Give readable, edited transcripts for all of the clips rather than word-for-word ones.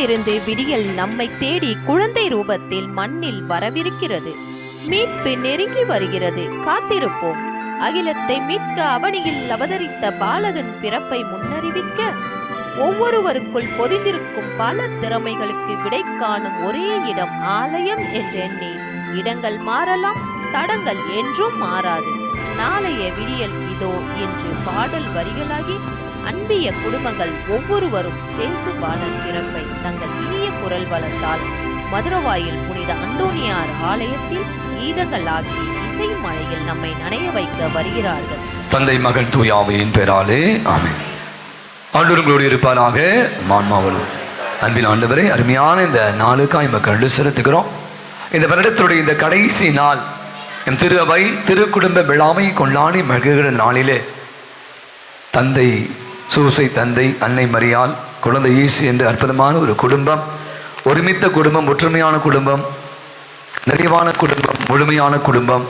இருந்து விடியல் நம்மை தேடி குழந்தை ரூபத்தில் மண்ணில் வரவிருக்கிறது. மீட்பு நெருங்கி வருகிறது, காத்திருப்போம். அகிலத்தை மீட்க அவனியில் அவதரித்த பாலகன் பிறப்பை முன்னறிவிக்க ஒவ்வொருவருக்குள் பொதிந்திருக்கும் பல திறமைகளுக்கு விடை காணும் ஒரே இடம் ஆலயம் என்றெண்ணி இடங்கள் மாறலாம், தடங்கள் என்றும் மாறாது. நாளைய விடியல் இதோ என்று பாடல் வரிகளாகி அன்பிய குடும்பங்கள் ஒவ்வொருவரும் சேசு பாடல் பிறப்பை தங்கள் இனிய குரல் வளர்த்தால் மதுரவாயில் புனித அந்தோனியார் ஆலயத்தில் கீதங்களாகி இசை மழையில் நம்மை நனைய வைக்க வருகிறார்கள். தந்தை மகன் தூய ஆவியின் பெயராலே ஆமென். ஆண்டவர்களோடு இருப்பாராக. மான்மாவலும் அன்பின் ஆண்டவரே, அருமையான இந்த நாளுக்காக மக்கள் செலுத்துகிறோம். இந்த வருடத்துடைய இந்த கடைசி நாள் எம் திரு அவை திருக்குடும்ப விழாமை கொண்டாடி மகிழ்கிற நாளிலே தந்தை சூசை தந்தை அன்னை மரியாள் குழந்தை இயேசு என்ற அற்புதமான ஒரு குடும்பம், ஒருமித்த குடும்பம், ஒற்றுமையான குடும்பம், நிறைவான குடும்பம், முழுமையான குடும்பம்,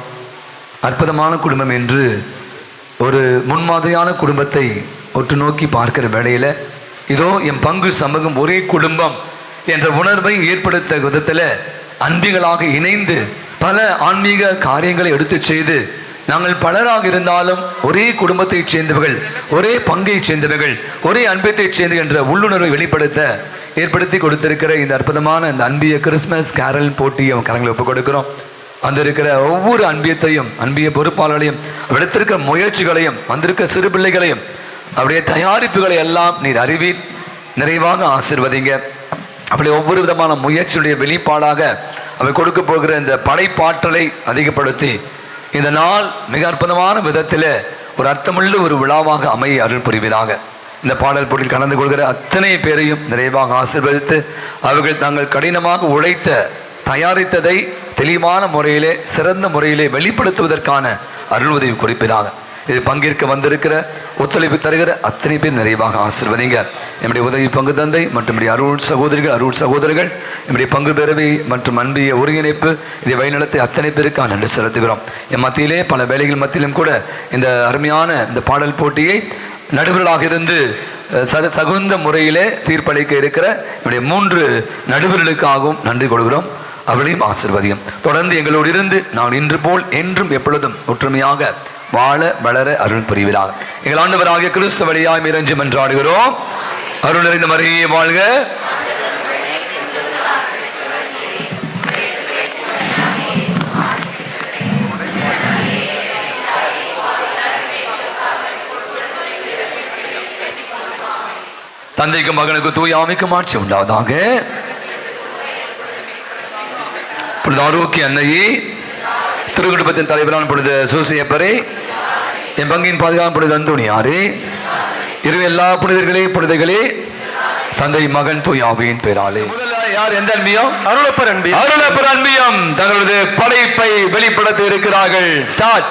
அற்புதமான குடும்பம் என்று ஒரு முன்மாதிரியான குடும்பத்தை ஒற்று நோக்கி பார்க்கிற வேளையில் இதோ என் பங்கு சமூகம் ஒரே குடும்பம் என்ற உணர்வை ஏற்படுத்த விதத்தில் அன்பிகளாக இணைந்து பல ஆன்மீக காரியங்களை எடுத்து செய்து நாங்கள் பலராக இருந்தாலும் ஒரே குடும்பத்தை சேர்ந்தவர்கள், ஒரே பங்கை சேர்ந்தவர்கள், ஒரே அன்பத்தை சேர்ந்து என்ற உள்ளுணர்வை ஏற்படுத்தி கொடுத்திருக்கிற இந்த அற்புதமான இந்த அன்பிய கிறிஸ்மஸ் கேரல் போட்டியை கரங்களை ஒப்புக் கொடுக்கிறோம். வந்திருக்கிற ஒவ்வொரு அன்பியத்தையும், அன்பிய பொறுப்பாளர்களையும், எடுத்திருக்கிற முயற்சிகளையும், வந்திருக்க சிறு பிள்ளைகளையும், அவருடைய தயாரிப்புகளை எல்லாம் நீர் அறிவி நிறைவாக ஆசீர்வதிங்க. அப்படி ஒவ்வொரு விதமான முயற்சியுடைய வெளிப்பாடாக அவர் கொடுக்க போகிற இந்த படைப்பாற்றலை அதிகப்படுத்தி இந்த நாள் மிக அற்புதமான விதத்தில் ஒரு அர்த்தமுள்ள ஒரு விழாவாக அமைய அருள் புரிவதாக. இந்த பாடல் போட்டியில் கலந்து கொள்கிற அத்தனை பேரையும் நிறைவாக ஆசீர்வதித்து அவர்கள் தாங்கள் கடினமாக உழைத்த தயாரித்ததை தெளிவான முறையிலே சிறந்த முறையிலே வெளிப்படுத்துவதற்கான அருள் உதவி குறிப்பதாக. இது பங்கேற்க வந்திருக்கிற ஒத்துழைப்பு தருகிற அத்தனை பேர் நிறைவாக ஆசீர்வதிங்க. நம்முடைய உதவி பங்கு தந்தை மற்றும் அருள் சகோதரர்கள், நம்முடைய பங்கு பேரவை மற்றும் அன்பிய ஒருங்கிணைப்பு இதை வழிநடத்தி அத்தனை பேருக்காக நன்றி செலுத்துகிறோம். என் மத்தியிலே பல வேலைகள் மத்தியிலும் கூட இந்த அருமையான இந்த பாடல் போட்டியை நடுவர்களாக இருந்து தகுந்த முறையிலே தீர்ப்பளிக்க இருக்கிற நம்முடைய 3 நடுவர்களுக்காகவும் நன்றி கொடுக்கிறோம். அவளையும் ஆசீர்வதியும். தொடர்ந்து எங்களோடு இருந்து நான் இன்று போல் என்றும் எப்பொழுதும் ஒற்றுமையாக வாழ வளர அருள் புரிவதாக. எங்கள் ஆண்டவராகிய கிறிஸ்து வழியாய் இறைஞ்சி மன்றாடுகிறோம். அருள் நிறைந்த மரியே வாழ்க. தந்தைக்கும் மகனுக்கு தூய ஆவிக்கும் ஆட்சி உண்டாவதாக. ஆரோக்கிய அன்னையே, திருக்குடும்பத்தின் தலைவரான பொழுது சூசியப்பரே, என் பங்கின் பாதுகாப்பு பொழுது அந்தோனியாரே, இரு எல்லா புனிதர்களே புனிதர்களே, தந்தை மகன் தூய ஆவியின் பெயராலே. யார் எந்த அன்பியம்? அருளப்பர் அன்பியம். அருளப்பர் அன்பியம் தங்களது படைப்பை வெளிப்படுத்த இருக்கிறார்கள். ஸ்டார்ட்.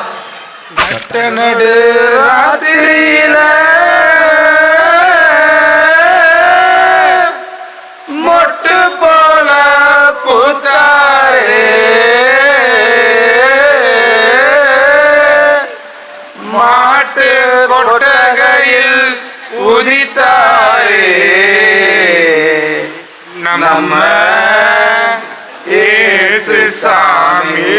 மொட்டு போல பூத்தாரே, மாட்டு கொட்டகையில் உதித்தாரே, நம்ம இயேசு சாமி.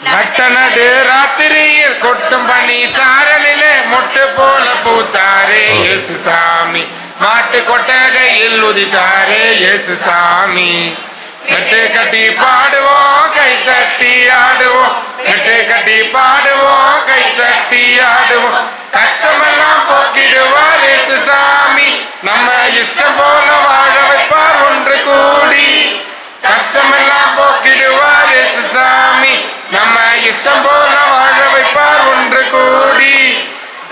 நட்டனடு ராத்திரியில் கொட்டும் பனி சாரலிலே மொட்டு போல பூத்தாரே இயேசு சாமி. மாட்டு கொட்டகையில் உதித்தாரே இயேசு சாமி. நெட்டு கட்டி பாடுவோம், கை தட்டி ஆடுவோம், நெட்டு கட்டி பாடுவோம், கை தட்டி ஆடுவோம். கஷ்டமெல்லாம் போக்கிடுவார் இயேசு சாமி. நம்ம இஷ்டம் போல வாழ வைப்பார் ஒன்று கூடி. கஷ்டமெல்லாம் போக்கிடுவார் இயேசு சாமி. நம்ம இஷ்டம் போல வாழ வைப்பார் ஒன்று கூடி.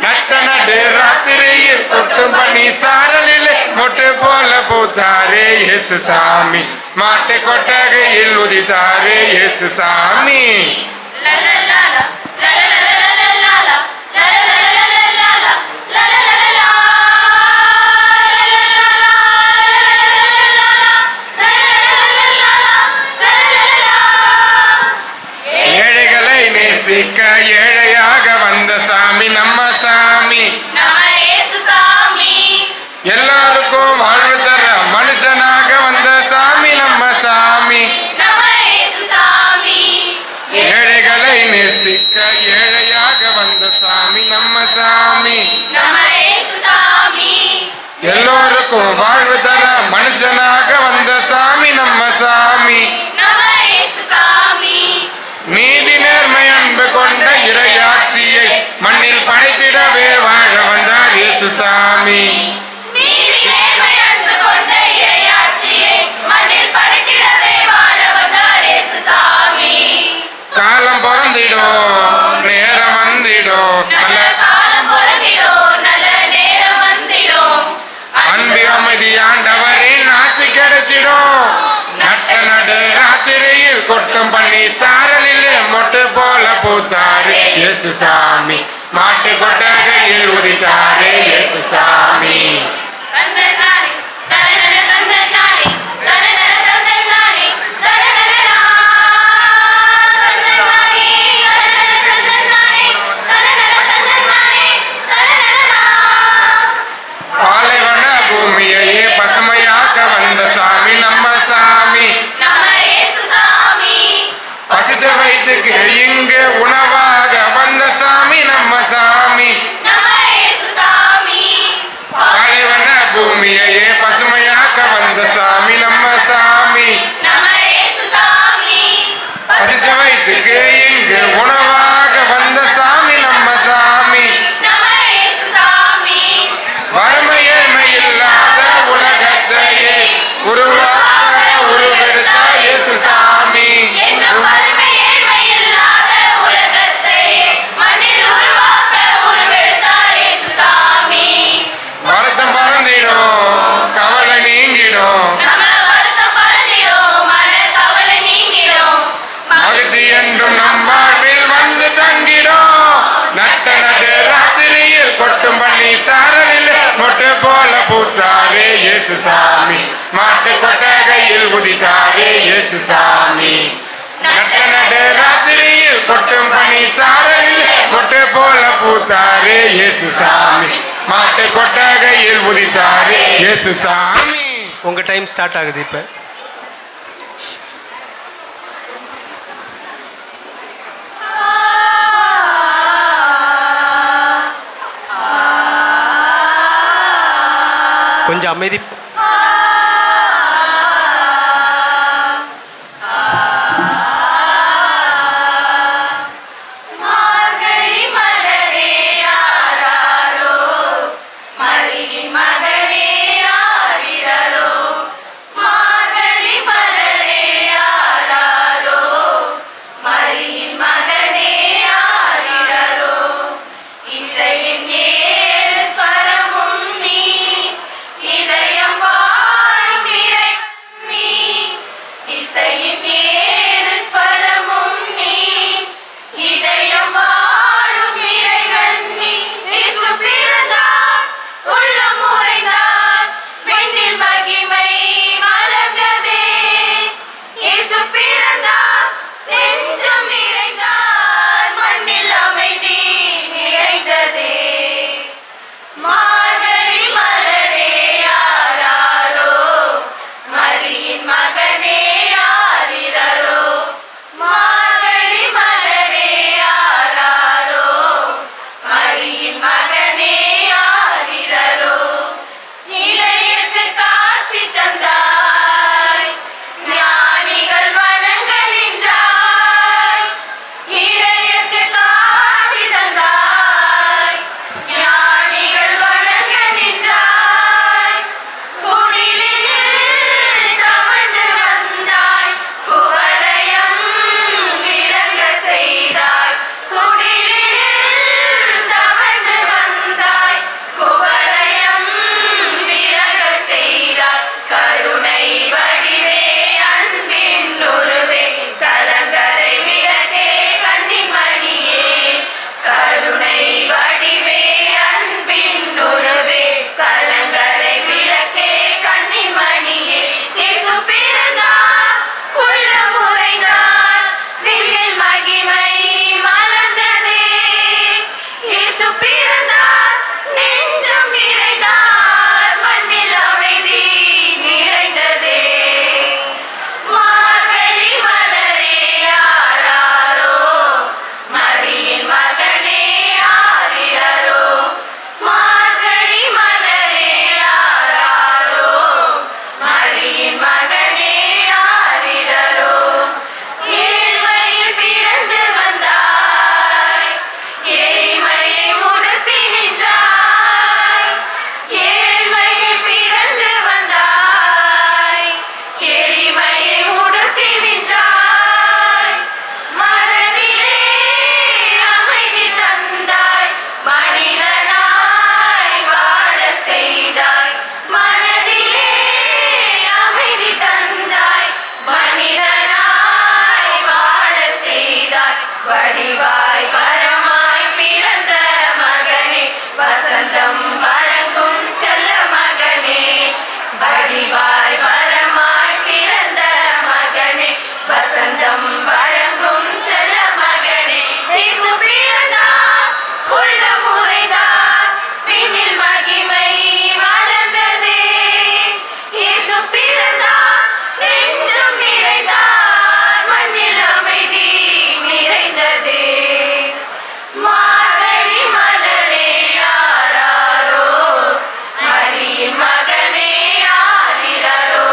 நட்ட நடு ராத்திரியில் கொட்டும் பனி சாரலிலே மொட்டு போல பூத்தாரே இயேசு சாமி. மாட்டு கொட்டகையில் உதித்தாரே இயேசு சாமி. எல்லோருக்கும் வாழ்வு தர மனுஷனாக வந்த சாமி நம்ம சாமி. ஏழைகளை நேசிக்க ஏழையாக வந்த சாமி நம்ம சாமி. எல்லோருக்கும் வாழ்வு தர மனுஷனாக வந்த சாமி நம்ம சாமி. நீதி நேர்மை அன்பு கொண்ட இறையாட்சியை மண்ணில் படைத்திடவே வாழ வந்தார் இயேசு சாமி. காலம் பிறந்திடும் நேரம் வந்திடும் அன்பு அமைதி ஆண்டவரின் ஆசை கிடைச்சிடும். நட்ட நடு ராத்திரியில் கொட்டும் பண்ணி சாரலில் மொட்டு போல பூத்தாரு இயேசு சாமி. மாட்டு கொட்டகையில் உதித்தாரு இயேசு சாமி. பாலைவன பூமியையே பசுமையாக்க வந்த சாமி நம்ம சாமி. பசிச்ச வயிற்றுக்கு இங்கு உணவாக வந்த சாமி நம்ம சாமி. பாலைவன பூமியையே பசுமையாக்க வந்த சாமி நம்ம சாமி. பசிச்ச வயிற்றுக்கு இங்கு உணவாக வந்த சாமி நம்ம சாமி. வறுமை ஏழ்மை இல்லாத உலகத்தையே உருவாக்க உருவெடுத்தார் இயேசு சாமி. வருத்தம் பறந்திடும் கவலை நீங்கிடும் மகிழ்ச்சி என்றும் நம் வாழ்வில் வந்து தங்கிடும். நட்ட நடு ராத்திரியில் கொட்டும் பண்ணி சாரலில் மொட்டு போல பூத்தாரே இயேசு சாமி. மாட்டு கொட்டகையில் உதித்தாரே இயேசு சாமி. நட்ட நடு ராத்திரியில் கொட்டும் பண்ணி சாரலில் மொட்டு போல பூத்தாரே இயேசு சாமி. மாட்டு கொட்டகையில் உதித்தாரே இயேசு சாமி. உங்க டைம் ஸ்டார்ட் ஆகுது இப்போ. கொஞ்சம் அமைதி. பிறந்தார் நெஞ்சம் நிறைந்தார் மண்ணில் அமை வடிவாய் வரமாய் பிறந்த மகனே, வசந்தம் வழங்கும் செல்ல மகனே, இயேசு பிறந்தார், உள்ள முறைதான், விண்ணில் மகிமை மலர்ந்ததே. இயேசு பிறந்தார், நெஞ்சம் நிறைந்தார், மண்ணில் அமைதி நிறைந்ததே. மார்கழி மலரே யாராரோ, மரியின் மகனே யாரிரரோ.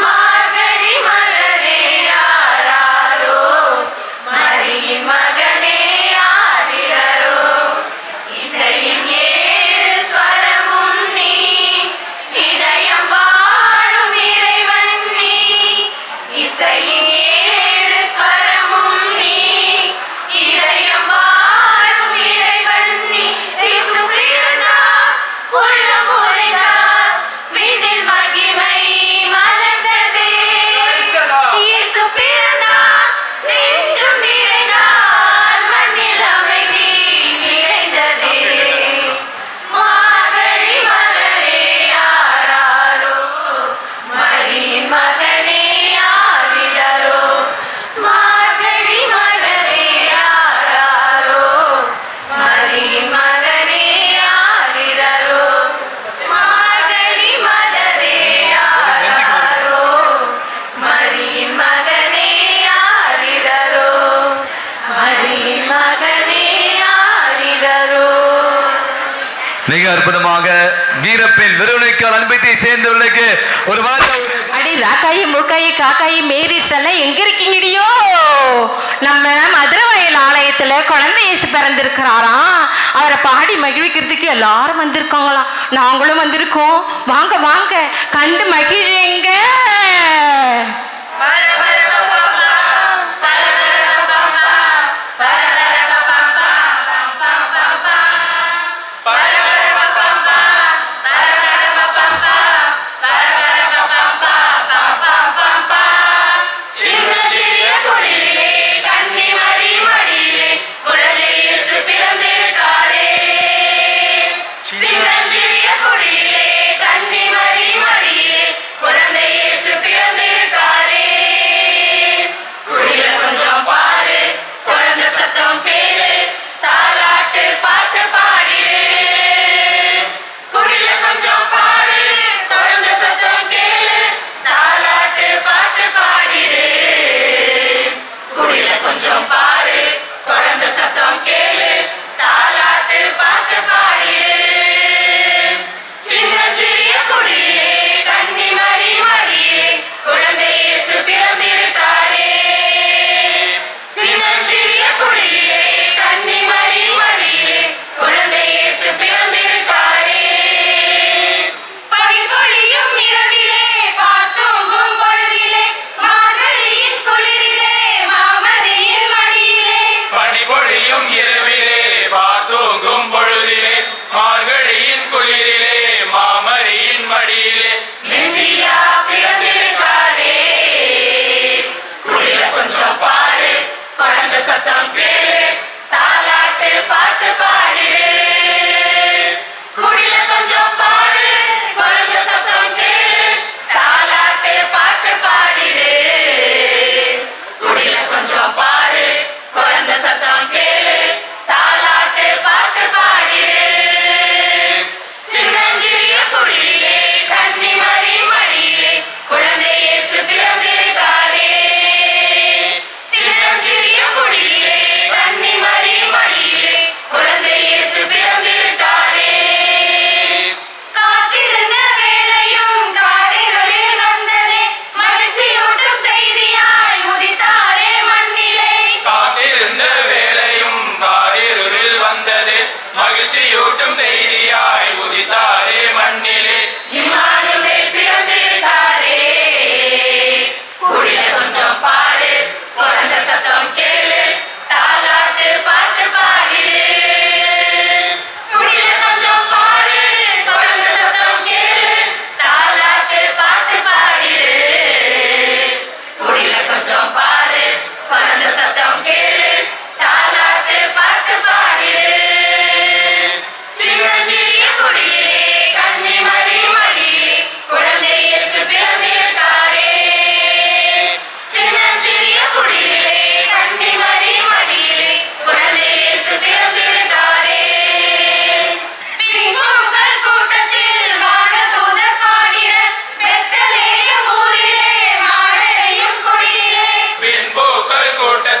மார்கழி மலரே யாராரோ, மரியின் மகனே யாரிரரோ. இசையின் ஏழு ஸ்வரமும் நீ, இதயம் வாழும் இறைவன் நீ. இசையின் ஏழு ஸ்வரமும் நீ, இதயம் வாழும் இறைவன் நீ. இயேசு பிறந்தார், உள்ள முறைந்தார், விண்ணில் மகிமை மலர்ந்ததே. இயேசு பிறந்தார், நெஞ்சம் நிறைந்தார், மண்ணில் அமைதி நிறைந்ததே. மார்கழி மலரே யாராரோ, மரியின் மகனே யாரிரரோ. மார்கழி மலரே யாராரோ, மரியின் மகனே யாரிரரோ. மார்கழி மலரே யாராரோ, மரியின் மகனே யாரிரரோ. மரியின் மகனே யாரிரரோ. மிக அற்புதமாக வீரப்பெண் வெறுவனைக்கால் அன்பத்தை சேர்ந்தவர்களுக்கு ஒரு வார்த்தை அடி ராக்காயி மூக்காயி காக்காயி மேரிஸ் எல்லாம் எங்க இருக்கீங்கடியோ? நம்ம மதுரவயல் ஆலயத்துல குழந்தை இயேசு பிறந்திருக்கிறாராம். அவரை பாடி மகிழ்விக்கிறதுக்கு எல்லாரும் வந்திருக்காங்களாம். நாங்களும் வந்திருக்கோம். வாங்க வாங்க கண்டு மகிழ்ங்க. சின்னஞ்சிறிய குடிலே, கன்னிமரி மடியிலே, குழந்தை இயேசு பிறந்திருக்காரே. சின்னஞ்சிறிய குடிலே, கன்னிமரி மடியிலே, குழந்தை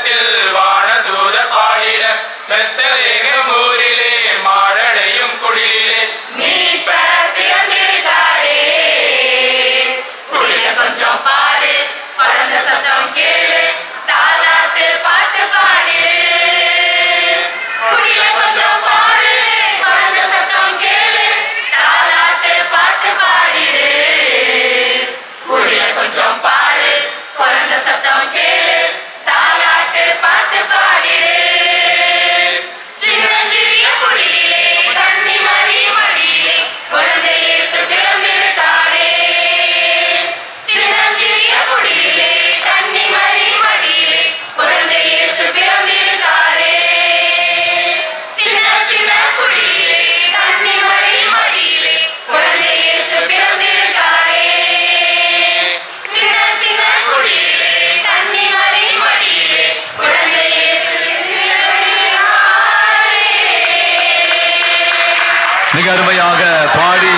உலகத்தில் வானதூத பாடிட பெத்தலேகம் ஊரிலே மாடடையும் குடிலே மீட்பர் பிறந்திருக்காரே. குடில கொஞ்சம் பாரு, குழந்தை சத்தம் கேளு, தாலாட்டு பாட்டு பாடிடு. குடில கொஞ்சம் பாரு, குழந்தை சத்தம் கேளு, தாலாட்டு பாட்டு பாடிடு. குடில கொஞ்சம் பாரு, குழந்தை சத்தம் கேளு, தாலாட்டு பாட்டு பாடிடு. சின்னஞ்சிறிய குடிலே கன்னி மரி மடியிலே குழந்தை இயேசு பிறந்திருக்காரே. சின்னஞ்சிறிய குடிலே கன்னி மரி மடியிலே குழந்தை இயேசு பிறந்திருக்காரே. சின்ன சின்ன குடிலே கன்னி மரி மடியிலே குழந்தை இயேசு பிறந்திருக்காரே. சின்ன சின்ன குடிலே கன்னி மரி மடியிலே குழந்தை இயேசு மிக அருமையாக பாடி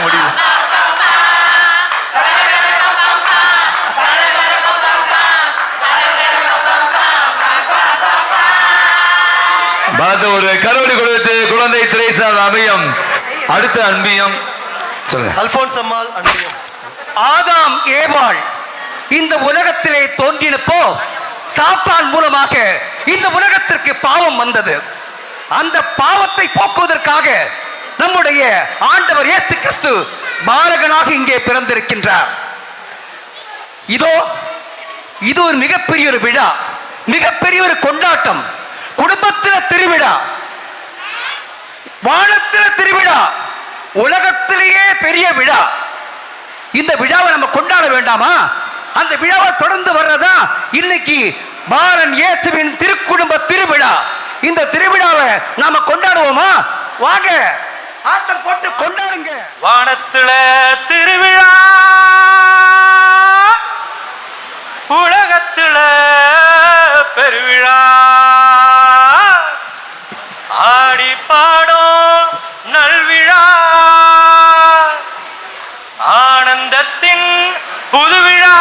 முடியல. பார்த்து ஒரு கருவடி கொடுத்து குழந்தை திரேசா அபியம் அடுத்த அன்பியம் சொல்லுங்க. அல்போன்ஸ் அம்மாள் அன்பியம். ஆதாம் ஏவாள் இந்த உலகத்திலே தோன்றினப்போ சாத்தான் மூலமாக இந்த உலகத்திற்கு பாவம் வந்தது. அந்த பாவத்தை போக்குவதற்காக நம்முடைய ஆண்டவர் இயேசு கிறிஸ்து பாலகனாக இங்கே பிறந்திருக்கின்றார். இது ஒரு மிகப்பெரிய ஒரு விழா, மிகப்பெரிய ஒரு கொண்டாட்டம். குடும்பத்தில் திருவிழா, வானத்தில் திருவிழா, உலகத்திலேயே பெரிய விழா. இந்த விழாவை நம்ம கொண்டாட வேண்டாமா? அந்த விழாவை தொடர்ந்து வர்றதா இன்னைக்கு பாலன் இயேசுவின் திருக்குடும்ப திருவிழா. இந்த திருவிழாவை நாம கொண்டாடுவோமா? வாங்க, ஆட்டம் போட்டு கொண்டாடுங்க. வானத்துல திருவிழா, உலகத்துல பெருவிழா, ஆடி பாடும் நல்விழா, ஆனந்தத்தின் புதுவிழா.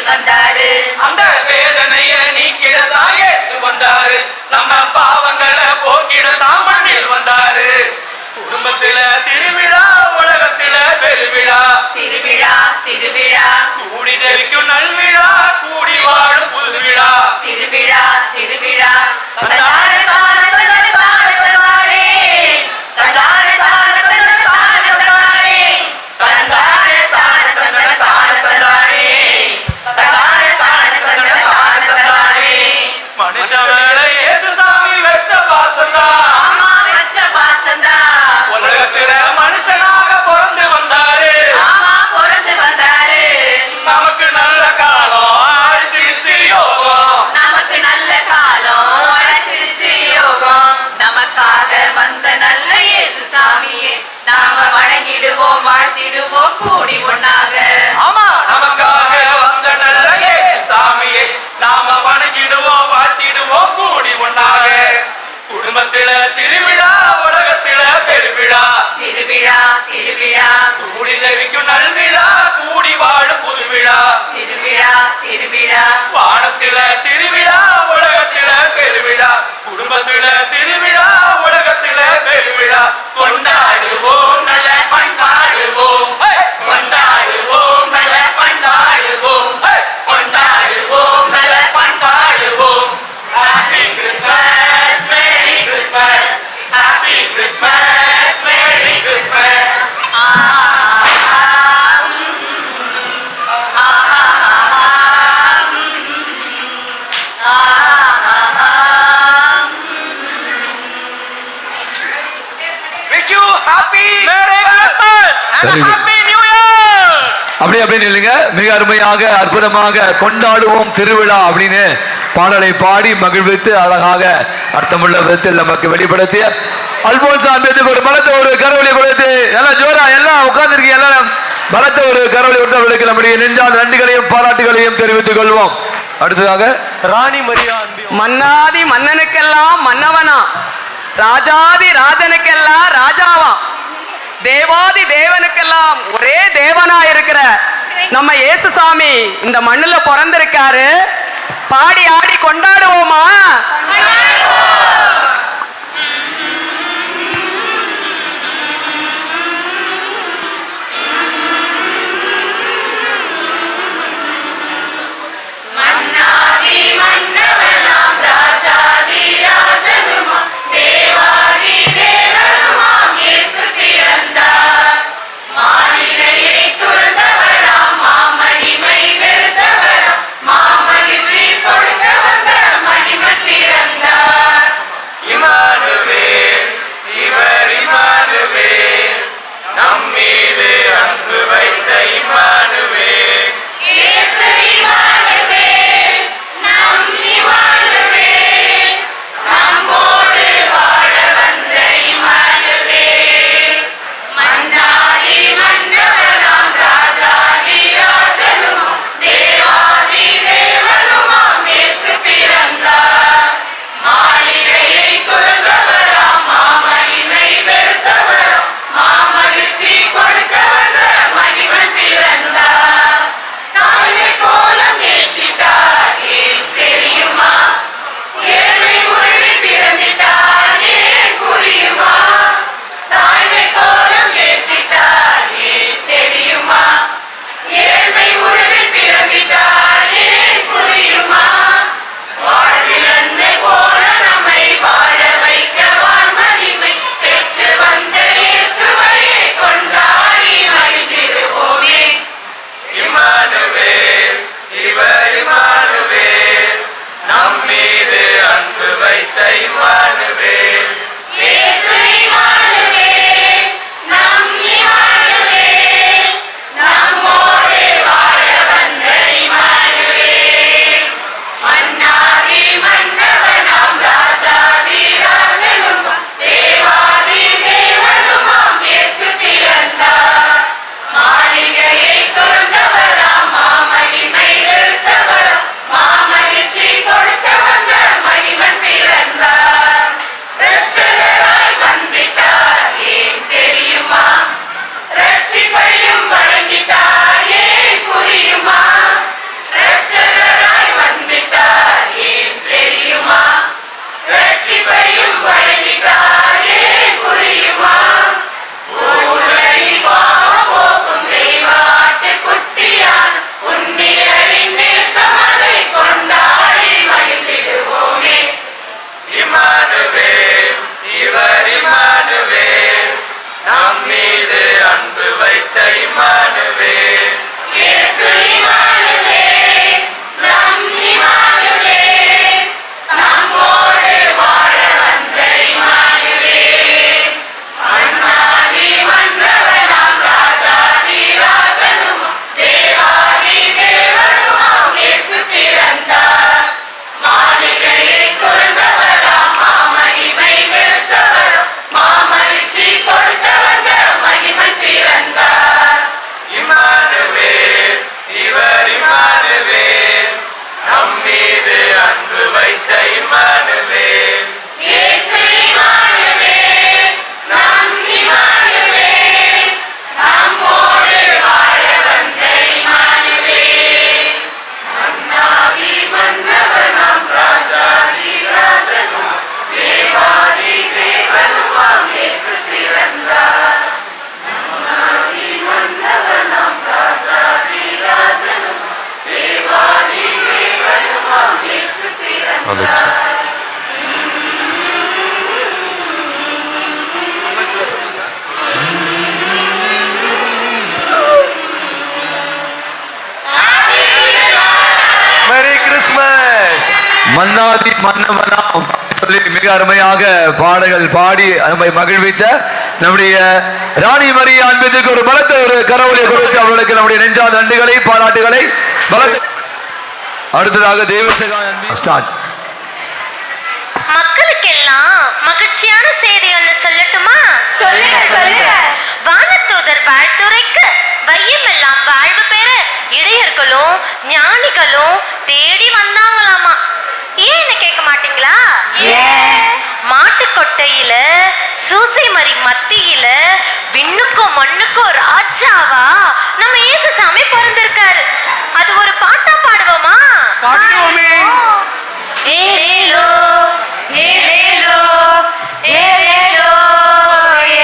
வந்தாரு. அந்த வேதனைய நீக்கிடதான் இயேசு வந்தாரு. நம்ம பாவங்களை போக்கிடதான் மண்ணில் வந்தாரு. குடும்பத்தில திருவிழா, உலகத்தில பெருவிழா. திருவிழா திருவிழா, கூடி ஜெபிக்கும் நல்விழா, கூடி வாழும் புதுவிழா. திருவிழா திருவிழா, தந்தானே தானே தந்தானே தானே தந்தானே. தந்தானே தானே தந்தானே தானே தந்தானே. தந்தானே தானே தந்தானே தானே தந்தானே. தந்தானே தானே தந்தானே தானே தந்தானே. மனுஷன் மேல இயேசு சாமி வச்ச பாசம்தான். அம்மா வச்ச பாசம்தான். உலகத்தில மனுஷனாக பிறந்து வந்தாரு. ஆமா பிறந்து வந்தாரு. நமக்கு நமக்காக வந்த நல்ல இயேசு சாமியே நாம வணங்கிடுவோம் வாழ்த்திடுவோம் கூடி ஒண்ணாக. ஆமா, நமக்காக வந்த நல்ல இயேசு சாமியே நாம வணங்கிடுவோம் வாழ்த்திடுவோம் கூடி ஒண்ணாக. குடும்பத்தில திருவிழா, உலகத்தில பெருவிழா, திருவிழா திருவிழா கூடி ஜெபிக்கும் நல்விழா, கூடி வாழும் புதுவிழா. திருவிழா திருவிழா வானத்தில திருவிழா, உலகத்தில பெருவிழா. குடும்பத்தில திருவிழா, உலகத்தில பெருவிழா. கொண்டாடுவோம் நல்ல பண்பாடுவோம், கொண்டாடுவோம் நல்ல பண்பாடுவோம், கொண்டாடுவோம் நல்ல பண்பாடுவோம். Happy Christmas, Merry Christmas, Happy Christmas, Merry Christmas. Wish you happy Merry Christmas and Very good. Happy New Year. அப்படி இல்லைங்க, மிக அருமையாக அற்புதமாக கொண்டாடுவோம் திருவிழா அப்படின்னு பாடலை பாடி மகிழ்வித்து அழகாக அர்த்தமுள்ள விதத்தில் நமக்கு வெளிப்படுத்திய அல்போன்ஸ் அன்பேத்துக்கு ஒரு பலத்த ஒரு கரவொலி கொடுத்து எல்லாம் ஜோரா எல்லாம் உட்கார்ந்துருக்கீங்க, எல்லாம் பலத்த ஒரு கரவொலி கொடுத்தவர்களுக்கு நம்முடைய நெஞ்சால் நன்றிகளையும் பாராட்டுகளையும் தெரிவித்துக் கொள்வோம். அடுத்ததாக ராணி மரியா மன்னாதி மன்னனுக்கெல்லாம் மன்னவனா, ராஜாதி ராஜனுக்கெல்லாம் ராஜாவா, தேவாதி தேவனுக்கெல்லாம் ஒரே தேவனா இருக்கிற நம்ம இயேசுசாமி இந்த மண்ணுல பிறந்திருக்காரு. பாடி ஆடி கொண்டாடுவோமா? மன்னாதி மன்னவனாம் ராஜாதி ராஜனுமாம் தேவாதி தேவனுமாம் இயேசு பிறந்தார். மாநிலையை துறந்தவராம் மாமகிமை வெறுத்தவராம் மாமகிழ்ச்சி கொடுக்க வந்த மகிமன் பிறந்தார். மகிழ்ச்சி. Merry Christmas. மன்னாதி மன்னவனாம் சொல்லி மிக அருமையாக பாடல்கள் பாடி நம்மை மகிழ்வித்த நம்முடைய ராணி மரியா அன்பிற்கு ஒரு பலத்த ஒரு கரவொலியை கொடுத்து அவர்களுக்கு நம்முடைய நெஞ்சாத நன்றிகளை பாராட்டுகளை அடுத்ததாக ஸ்டார்ட். மக்களுக்கெல்லாம் மகிழ்ச்சியான செய்தி ஒன்று சொல்லட்டுமா? சொல்லுங்க சொல்லுங்க. வானதூதர் வாழ்த்துரைக்கு வையமெல்லாம் வாழ்வு பெற இடையர்களும் ஞானிகளும் தேடி வந்தாங்களாமா. ஏன்னு கேட்க மாட்டீங்களா? மாட்டுக்கொட்டையில சூசை மரி மத்தியில விண்ணுக்கும் மண்ணுக்கும் ராஜாவா நம்ம இயேசு சாமி பிறந்திருக்காரு. அது ஒரு பாட்டா பாடுவோமா? பாடுவோமே. ஏலேலோ ஏலேலோ ஏலேலோ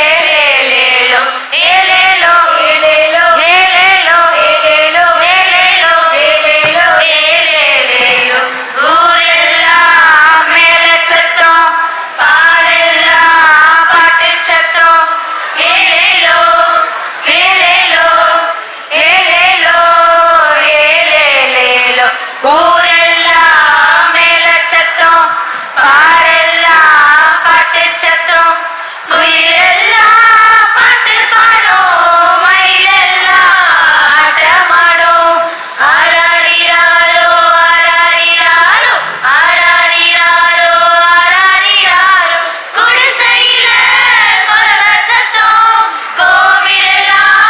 ஏலேலேலோ ஏலேலோ ஏலேலோ ஏலேலோ ஏலேலோ ஏலேலோ ஏலேலோ ஏலேலேலோ ஊரெல்லாம் மேல சத்தம் பாடெல்லாம் பாட்டு சத்தம் ஏலேலோ ஏலேலோ ஏலேலோ ஏலேலேலோ ஊரெல்லாம் மேல சத்தம் பாரெல்லாம் பாட்டு சத்தம் உயிரெல்லாம் பாட்டு பாடும் மயிலெல்லாம் ஆட்டமாடும் ஆராரிராரோ ஆராரிராரோ ஆராரிராரோ ஆராரிராரோ குடிசையில கொலவ சத்தம் கோவிலெல்லாம்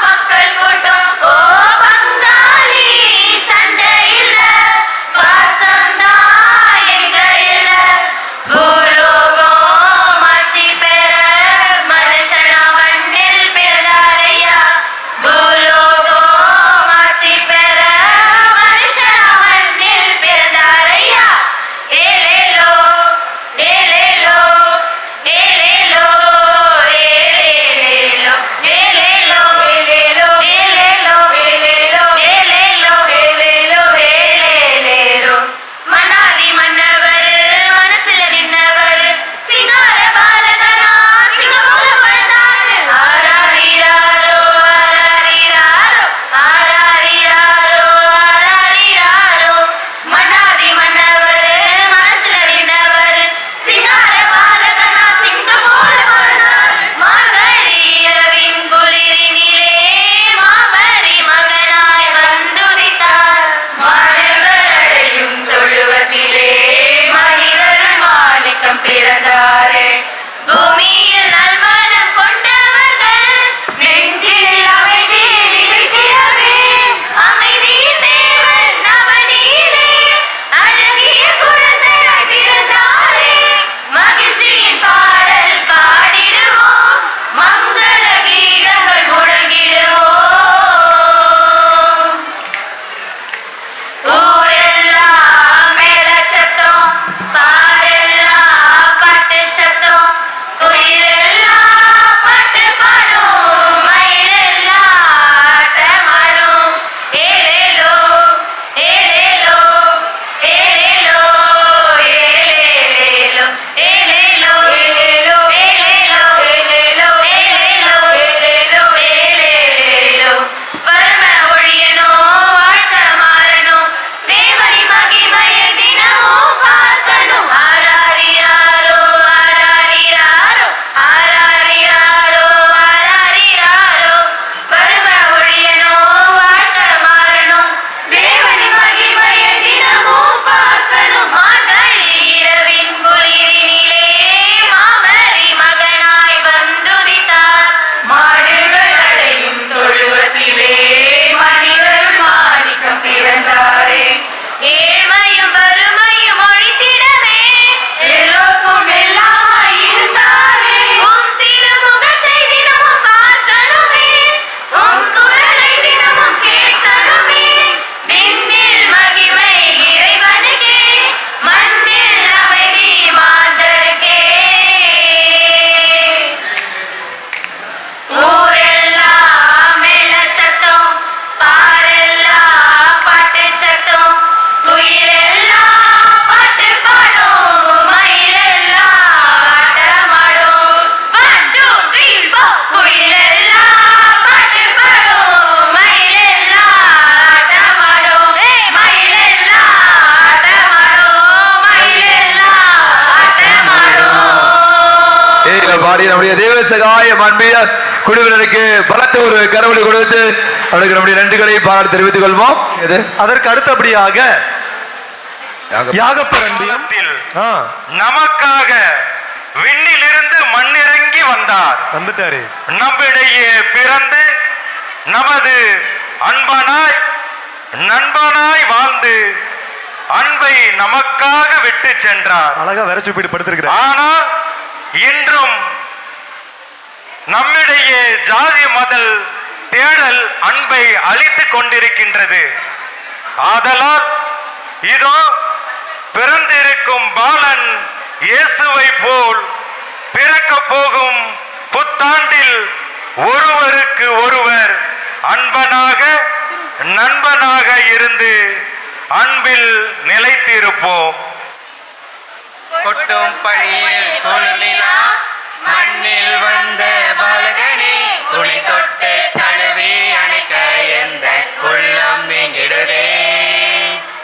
மக்கள் கூட்டம் ஓ பங்காளி சண்டை இல்ல பாடி நம்முடைய தேவ சகாயம் அன்பியர் குழுவினருக்கு பலத்த ஒரு கரவொலி கொடுத்து அவருக்கு நம்முடைய நன்றிகளை பாராட்டு தெரிவித்துக் கொள்வோம். அதற்கு அடுத்தபடியாக யாகப்பரம்பியத்தில் நமக்காக விண்ணிலிருந்து மண்ணிறங்கி வந்தார். வந்துட்டாரு. நம்மிடையே பிறந்து நமது நண்பனாய் வாழ்ந்து அன்பை நமக்காக விட்டு சென்றார். அழகா வேற சுப்பிட்டு படுத்திருக்கிறார். ஆனால் இன்றும் நம்மிடையே ஜாதி மதல் தேடல் அன்பை அழித்துக் கொண்டிருக்கின்றது. ஆதலால் இதோ பிறந்திருக்கும் பாலன் இயேசுவை போல் பிறக்க போகும் புத்தாண்டில் ஒருவருக்கு ஒருவர் நண்பனாக இருந்து அன்பில் நிலைத்திருப்போம். கொட்டும் பணியில் குளிரா மண்ணில் வந்த பாலகனே துணி தொட்டு தழுவி அணைக்க எந்த உள்ளம் நீங்கிடுதே.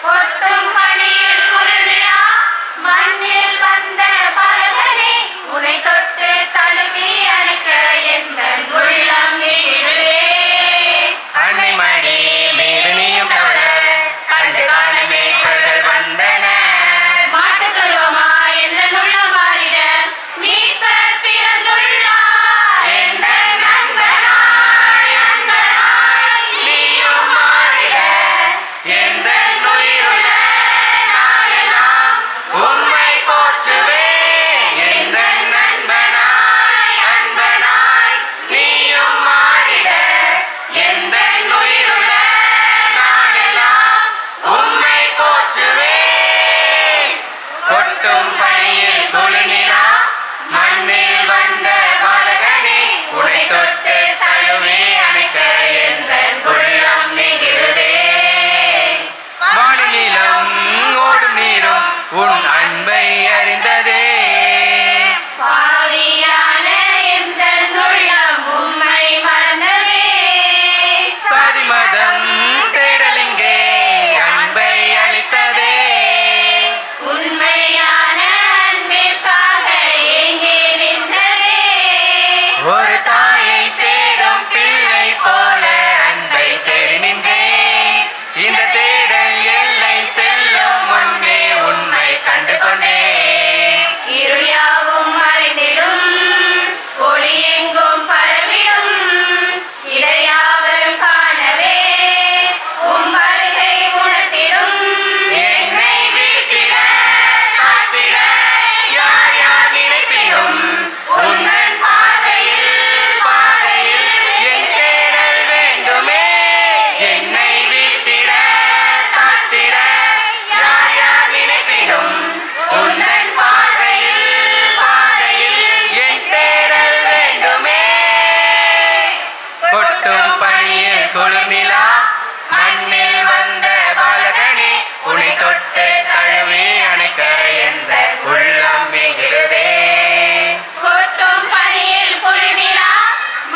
கொட்டும் பணியில் குளிரா மண்ணில் வந்த பாலகனே உன்னை தொட்டு தழுவி அணைக்க எந்த உள்ளம் நீங்கிடுதே. அன்னை மடி மீது நீயும் தவழ கண்டு காண மேய்ப்பர்கள் வந்தன. மாட்டுக்கழுவமா எந்த நுள்ள மாறிட மீட்பர் பிறந்துள்ளார். எந்த நண்பனாய் நீயும் மாறிட எந்த நுயிருள்ள நாளெல்லாம் உம்மை போற்றுவேன். எந்த நண்பனாய் அன்பனாய் நீயும் மாறிட எந்த நுயிருள்ள நாளெல்லாம் உம்மை போற்றுவேன். கொட்டும் பணியில் குளிரா மண்ணில் வந்த பாலகனே உன்னை தொட்டு தழுவி அணைக்க எந்த உள்ளம் நீங்கிடுதே. வானிலும் ஓடும் நீரும் உன் அன்பை அறிந்ததே. பாவியான எந்த உள்ளம் உம்மை மறந்ததே. சாதி மதம் தேடலிங்கே அன்பை அளித்ததே. உண்மையான அன்பிற்காக எங்கே நின்றதே. ஒரு தாயை தேடும் பிள்ளை போல அன்பை தேடி நின்றேன். இந்த தேடல் எல்லை செல்லும் முன்னே உண்மை கண்டு கொண்டேன். இருள் யாவும் மறைந்திடும் ஒளி எங்கும் பரவிடும். இதை யாவரும் காணவே உம் வருகை உணர்த்திடும். என்னை வீழ்த்திட தாழ்த்திட யார் யார் நினைப்பினும் உந்தன் பாதையில் என் தேடல் வேண்டுமே. என்னை வீழ்த்திட தாழ்த்திட யார் யார் நினைப்பினும் உந்தன் பாதையில் என் தேடல் வேண்டுமே. கொட்டும் பணியில் குளிர்நிலா மண்ணில் வந்த பாலகனே உன்னை தொட்டு தழுவி அணைக்க எந்த உள்ளம் மிகுதே. கொட்டும் பனியில் குளிர்நிலா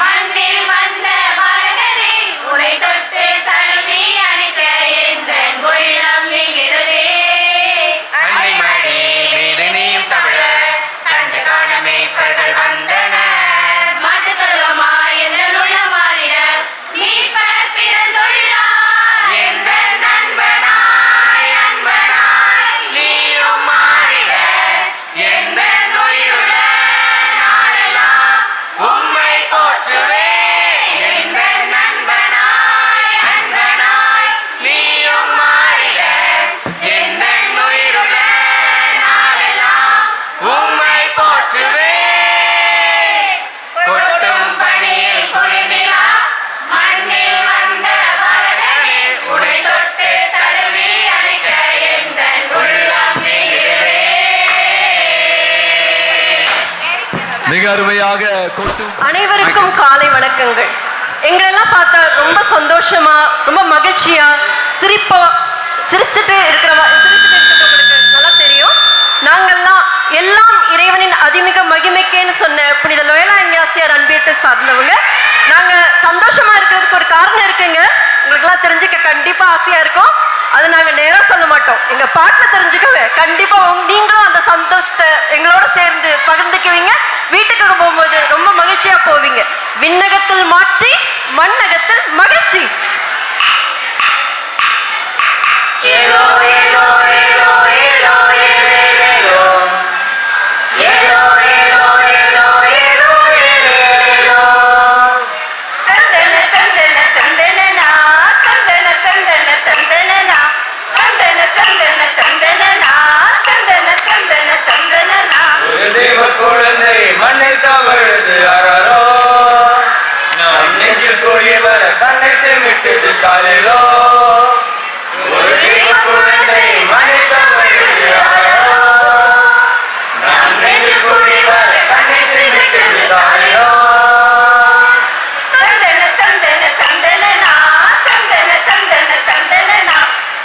மண்ணில் வந்த பாலகனே உன்னை தொட்டு தழுவி அணைக்க எந்தன் உள்ளம் மிகுதே. அன்னை மடி மீது நீயும் தவிழ கண்டு காண மேய்ப்பர்கள் வந்தன. மாட்டுக்கழுவமா எந்த நுள்ள மாறிட மீட்பர் பிறந்துள்ளார். எந்த நண்பனாய் அன்பனாய் நீயும் மாறிட எந்த நுயிருள்ள நாளெல்லாம் உம்மை போற்றுவேன். எந்த நண்பனாய் அன்பனாய் நீயும் மாறிட எந்த நுயிருள்ள நாளெல்லாம் உம்மை போற்றுவேன். கொட்டும் பணியில் குளிர்நிலா மண்ணில் வந்த பாலகனே உன்னை தொட்டு தழுவி அணைக்க எந்த உள்ளம் மிகுதே. மிக அருமையாக கொட்டும் அனைவருக்கும் காலை வணக்கங்கள். எங்களெல்லாம் பார்த்தா ரொம்ப சந்தோஷமா ரொம்ப மகிழ்ச்சியா சிரிச்சுட்டு இருக்கிறவங்களுக்கு நல்லா தெரியும். நாங்கெல்லாம் எல்லாம் இறைவனின் அதிமிக மகிமைக்கேன்னு சொன்ன புனித லோயலா இஞ்ஞாசியார் அன்பியத்தை சார்ந்தவங்க. நாங்க சந்தோஷமா இருக்கிறதுக்கு ஒரு காரணம் இருக்குங்க. உங்களுக்கு எல்லாம் தெரிஞ்சுக்க கண்டிப்பா ஆசையா இருக்கும். அது நாங்க நேரம் சொல்ல மாட்டோம். மாட்டோம். எங்க பாட்டுல தெரிஞ்சுக்கவே கண்டிப்பா நீங்களும் அந்த சந்தோஷத்தை எங்களோட சேர்ந்து பகிர்ந்துக்குவீங்க. வீட்டுக்கு போகும்போது ரொம்ப மகிழ்ச்சியா போவீங்க. விண்ணகத்தில் மாட்சி, மண்ணகத்தில் மகிழ்ச்சி. ஏலோ ஏலோ ஏலோ ஏலோ ஏலோ ஏலோ ஏலோ ஏலோ ஏலோ ஏலோ தந்தன தந்தன தந்தனனா தந்தன தந்தன தந்தனனா தந்தன தந்தன தந்தனனா தந்தன தந்தன தந்தனனா ஒரு தெய்வ குழந்தை மண்ணை தவழுது அரரோ நம் நெஞ்சில் கூடி வர கண்ணை செமிட்டது காலிலோ ஒரு தெய்வ குழந்தை மண்ணை தவழுது அரரோ நம் நெஞ்சில் கூடி வர கண்ணை செமிட்டது காலிலோ தந்தன தந்தன தந்தனனா தந்தன தந்தன தந்தனனா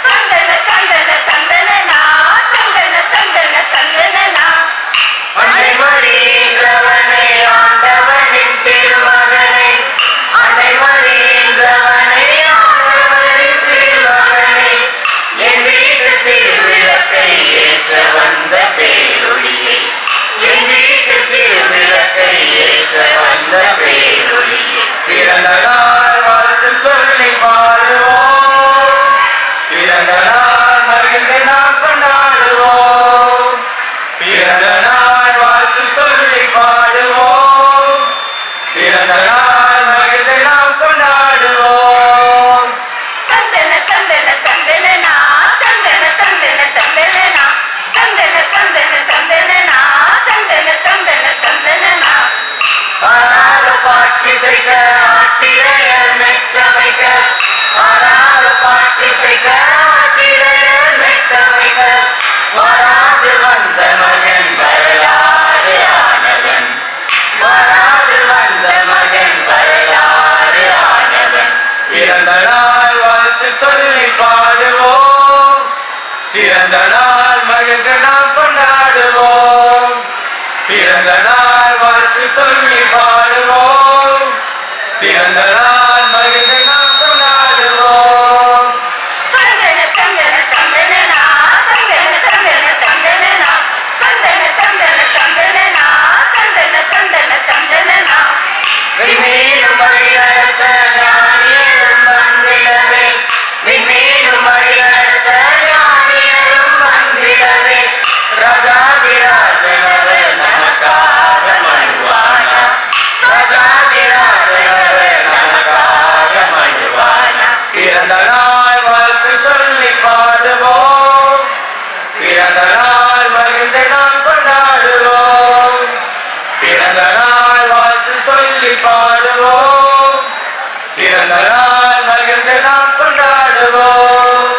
தந்தன தந்தன தந்தனனா தந்தன தந்தன தந்தனனா அன்னை மறியன்றவனை ஆண்டவனின் திருமகனை அன்னை மறியன்றவனை ஆண்டவனின் திருமகனை என் வீட்டு திருவிளக்கை ஏற்ற வந்த பேரொளியை என் வீட்டு திருவிளக்கை ஏற்ற வந்த பேரொளியை பிறந்த நாள் வாழ்த்து சொல்லி பாடுவோம் பிறந்த நாள் மகிழ்ந்து நாம் கொண்டாடுவோம் பிறந்த நாள் வாழ்த்து சொல்லி பாடுவோம் பிறந்த நாள் மகிழ்ந்து நாம் கொண்டாடுவோம் தந்தன தந்தன தந்தனனா தந்தன தந்தன தந்தனனா தந்தன தந்தன தந்தனனா தந்தன தந்தன தந்தனனா ஆறாறு பாட்டிசைக்க ஆட்டிடையர் மெத்த வைக்க ஆறாறு பாட்டிசைக்க ஆட்டிடையர் மெத்த வைக்க வராது வந்த மகன் வரலாறு ஆனவன் வராது வந்த மகன் வரலாறு ஆனவன் பிறந்த நாள் வாழ்த்து சொல்லி பாடுவோம் சிறந்த நாள் மகிழ்ந்து நாம் கொண்டாடுவோம் பிறந்த நாள் வாழ்த்து சொல்லி பாடுவோம் சிறந்த நாள் மகிழ்ந்து நாம் கொண்டாடுவோம் தந்தன தந்தன தந்தனனா தந்தன தந்தன தந்தனனா தந்தன தந்தன தந்தனனா தந்தன தந்தன தந்தனனா விண்மீனும் வழிநடத்த ஞானியரும் வந்திடவே விண்மீனும் வழிநடத்த ஞானியரும் வந்திடவே ராஜாதிராஜனவர் நமக்காக மழுவானா ராஜாதிராஜனவர் நமக்காக மழுவானா பிறந்த நாள் வாழ்த்து சொல்லி பாடுவோம் பிறந்த நாள் மகிழ்ந்து நாம் கொண்டாடுவோம் பிறந்த நாள் வாழ்த்து சொல்லி பாடுவோம் சிறந்த நாள் மகிழ்ந்து நாம் கொண்டாடுவோம்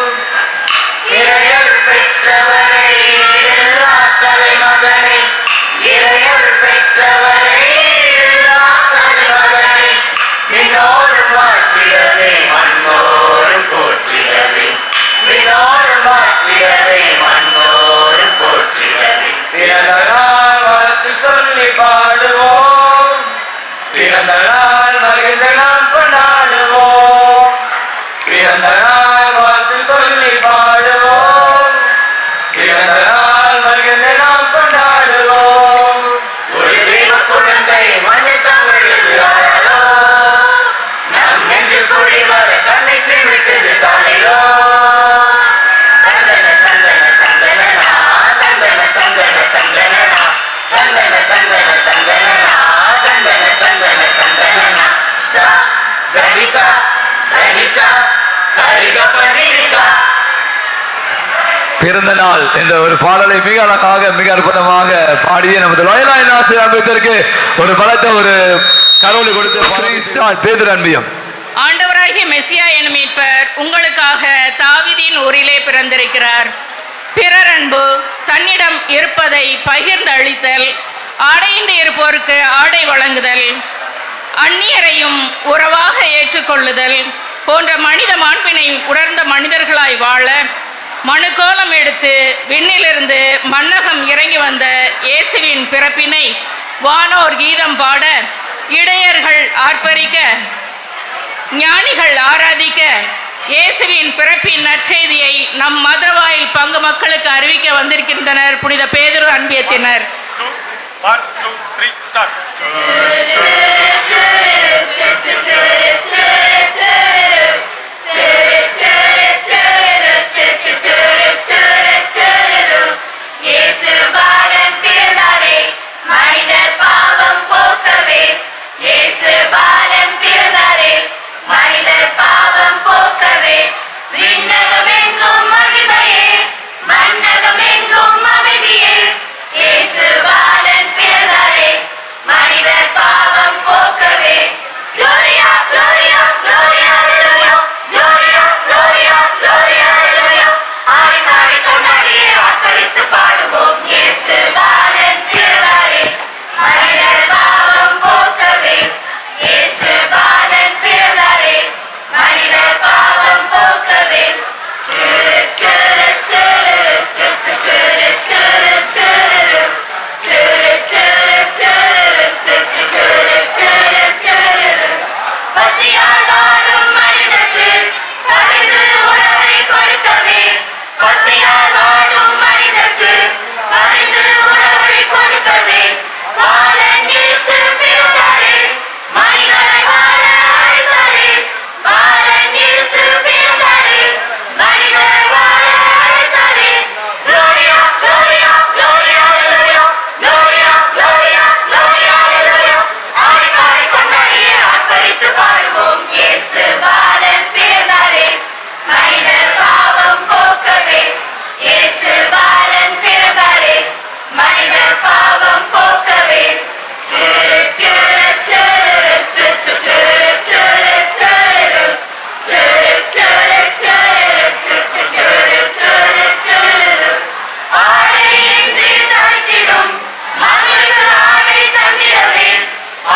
இறையர் பெற்றவரை ஈடில்லா தலைமகனை இறையர் பெற்றவரை ஈடில்லா தலைமகனை விண்ணோரும் வாழ்த்திடவே மண்ணோரும் போற்றிடவே விண்ணோரும் வாழ்த்திடவே மண்ணோரும் போற்றிடவே பிறந்த நாள் வாழ்த்து சொல்லி பாடுவோம் பிறந்த நாள் மகிழ்ந்து நாம் கொண்டாடுவோம் பிறந்த நாள் வாழ்த்து சொல்லி பாடுவோம் பிறந்த நாள் மகிழ்ந்து நாம் கொண்டாடுவோம் ஒரு தெய்வ குழந்தை மண்ணை தவழுது அரரோ நம் நெஞ்சில் கூடி வர கண்ணை சேமித்தது தாலிலோ தந்தன தந்தன தந்தனனா தந்தன தந்தன தந்தனனா தந்தன தந்தன தந்தனனா தந்தன தந்தன தந்தனனா சா கனிசா கனிசா சரிகபனிசா பிறந்த நாள் என்ற ஒரு பாடலை மிக அழகாக மிக அற்புதமாக பாடிய நமது லோயலா ஆசிரியர் அன்பத்திற்கு ஒரு பலத்த ஒரு கரோலை கொடுத்து பேதுரு அன்பியம். ஆண்டவராகிய மெசியா எனும் மீட்பர் உங்களுக்காக தாவீதின் ஊரிலே பிறந்திருக்கிறார். பிறர் அன்பு தன்னிடம் இருப்பதை பகிர்ந்து அளித்தல், ஆடையின்றி இருப்போருக்கு ஆடை வழங்குதல், அந்நியரையும் உறவாக ஏற்றுக்கொள்ளுதல் போன்ற மனித மாண்பினை உணர்ந்த மனிதர்களாய் வாழ மனுக்கோலம் எடுத்து விண்ணிலிருந்து மன்னகம் இறங்கி வந்த இயேசுவின் பிறப்பினை வானோர் கீதம் பாட, இடையர்கள் ஆர்ப்பரிக்க, ஞானிகள் ஆராதிக்க, இயேசுவின் பிறப்பின் நற்செய்தியை நம் மதுரவாயில் பங்கு மக்களுக்கு அறிவிக்க வந்திருக்கின்றனர் புனித பேதுரு அன்பியத்தினர். 1 2 3 ஸ்டார்ட். இயேசு பாலன் பிறந்தாரே மனிதர் பாவம் போக்கவே. இயேசு பாலன் பிறந்தாரே மனிதர் பாவம் போக்கவே. விண்ணகமெங்கும் மகிமையே மண்ணகமெங்கும் அமைதியே. இயேசு பாலன் பிறந்தாரே மனிதர் பாவம் போக்கவே. Gloria, Gloria, Gloria, Gloria, Gloria, Gloria, Gloria, Gloria. ஆடி பாடி கொண்டாடியே ஆர்ப்பரித்து பாடுவோம். இயேசு பாலன் பிறந்தாரே மனிதர் பாவம் போக்கவே. இயேசு பாலன் பிறந்தாரே மனிதர் பாவம் போக்கவே. சுரு சுரு சுரு சுரு சுரு சுரு சுரு சுரு சுரு சுரு சுரு சுரு சுரு. பசியால் வாடும் மனிதர்க்கு பகிர்ந்து உணவை கொடுக்கவே. பசியால் வாடும் மனிதர்க்கு பகிர்ந்து உணவை கொடுக்கவே. பாலன் இயேசு பிறந்தாரே மனிதரை வாழ அழைத்தாரே. பாலன் இயேசு பிறந்தாரே மனிதரை வாழ அழைத்தாரே. Gloria, Gloria, Gloria, Gloria, Gloria, Gloria, Gloria, Gloria. ஆடி பாடி கொண்டாடியே ஆர்ப்பரித்து பாடுவோம். இயேசு பாலன் பிறந்தாரே மனிதர் பாவம் போக்கவே. இயேசு பாலன் பிறந்தாரே மனிதர் பாவம் போக்கவே. சுரு சுரு சுரு சுரு சுரு சுரு சுரு சுரு சுரு சுரு சுரு சுரு சுரு. ஆடையின்றி தவித்திடும் மகனுக்கு ஆடை தந்திடவே.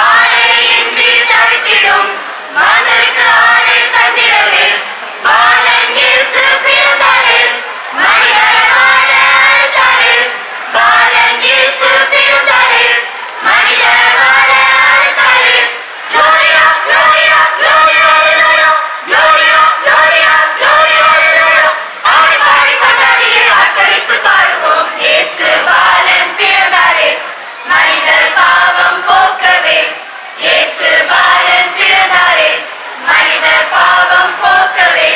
ஆடையின்றி தவித்திடும் மகனுக்கு ஆடை தந்திடவே. பாலன் இயேசு பிறந்தாரே மனிதரை வாழ அழைத்தாரே. பாலன் இயேசு பிறந்தாரே மனிதரை வாழ அழைத்தாரே. Gloria, Gloria, Gloria, Gloria, Gloria, Gloria, Gloria, Gloria. ஆடி பாடி கொண்டாடியே ஆர்ப்பரித்து பாடுவோம். இயேசு பாலன் பிறந்தாரே மனிதர் பாவம் போக்கவே. இயேசு பாலன் பிறந்தாரே மனிதர் பாவம் போக்கவே.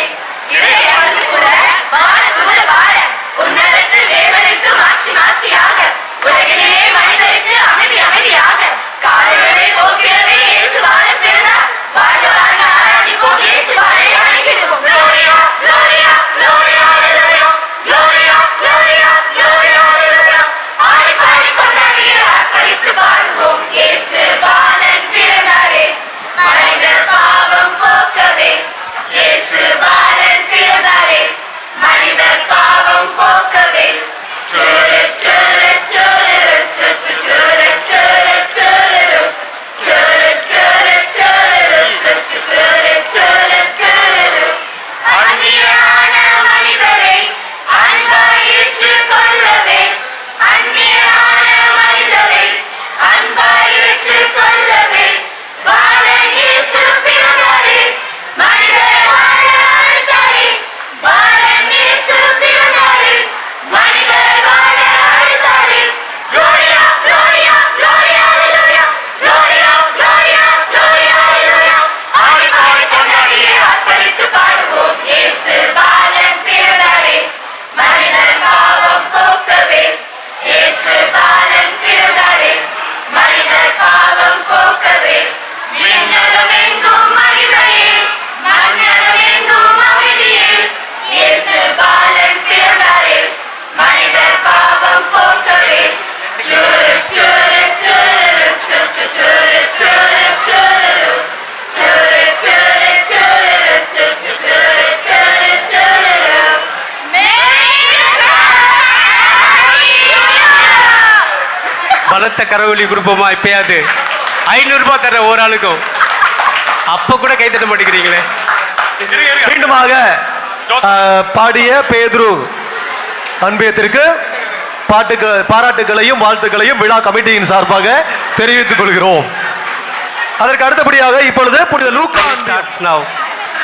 இறைவன் கூட வானதூத வாழ உன்னதத்தில் தேவனுக்கு மாட்சி மாட்சியாக. உலகிலே மனிதருக்கு அமைதி அமைதியாக. காலையிலே போகிறதே இயேசு பாலன் பிறந்தார். வாழ்ந்து வாழ்ந்து ஆராதிப்போம் இயேசு பாலை வணங்கிடுவோம். Gloria, Gloria, Gloria, Gloria, Gloria, Gloria, Gloria, Gloria. ஆடி பாடி கொண்டாடியே ஆர்ப்பரித்து பாடுவோம். இயேசு பாலன் பிறந்தாரே மனிதர் பாவம் போக்கவே. இயேசு பாலன் பிறந்தாரே மனிதர் பாவம் போக்கவே. சுரு சுரு சுரு சுரு சுரு சுரு சுரு சுரு சுரு சுரு சுரு சுரு சுரு. அந்நியரான மனிதரை அன்பாய் ஏற்றுக் கொள்ளவே. அந்நியரான மனிதரை அன்பாய் ஏற்றுக் கொள்ளவே. பாலன் இயேசு பிறந்தாரே மனிதரை வாழ அழைத்தாரே. பாலன் இயேசு பிறந்தாரே மனிதரை வாழ அழைத்தாரே. Gloria, Gloria, Gloria, Gloria, Gloria, Gloria, Gloria, Gloria. ஆடி பாடி கொண்டாடியே ஆர்ப்பரித்து பாடுவோம். இயேசு பாலன் பிறந்தாரே மனிதர் பாவம் போக்கவே. இயேசு பாலன் பிறந்தாரே மனிதர் பாவம் போக்கவே. விண்ணகமெங்கும் மகிமையே மண்ணகமெங்கும் அமைதியே. இயேசு பாலன் பிறந்தாரே மனிதர் பாவம் போக்கவே. சுரு சுரு சுரு சுரு சுரு சுரு சுரு சுரு சுரு சுரு சுரு சுரு சுரு. பலத்த கரவொலி குரூப்பமா இப்பயாவது 500 ரூபாய் தர ஒரு ஆளுக்கும். அப்ப கூட கை தட்ட மாட்டேங்கிறீங்களே. மீண்டுமாக பாடிய பேதுரு அன்பியத்திற்கு பாராட்டுகளையும் வாழ்த்துக்களையும் விழா கமிட்டியின் சார்பாக தெரிவித்துக் கொள்கிறோம். அதற்கு அடுத்தபடியாக இப்பொழுது புனித லூக்கா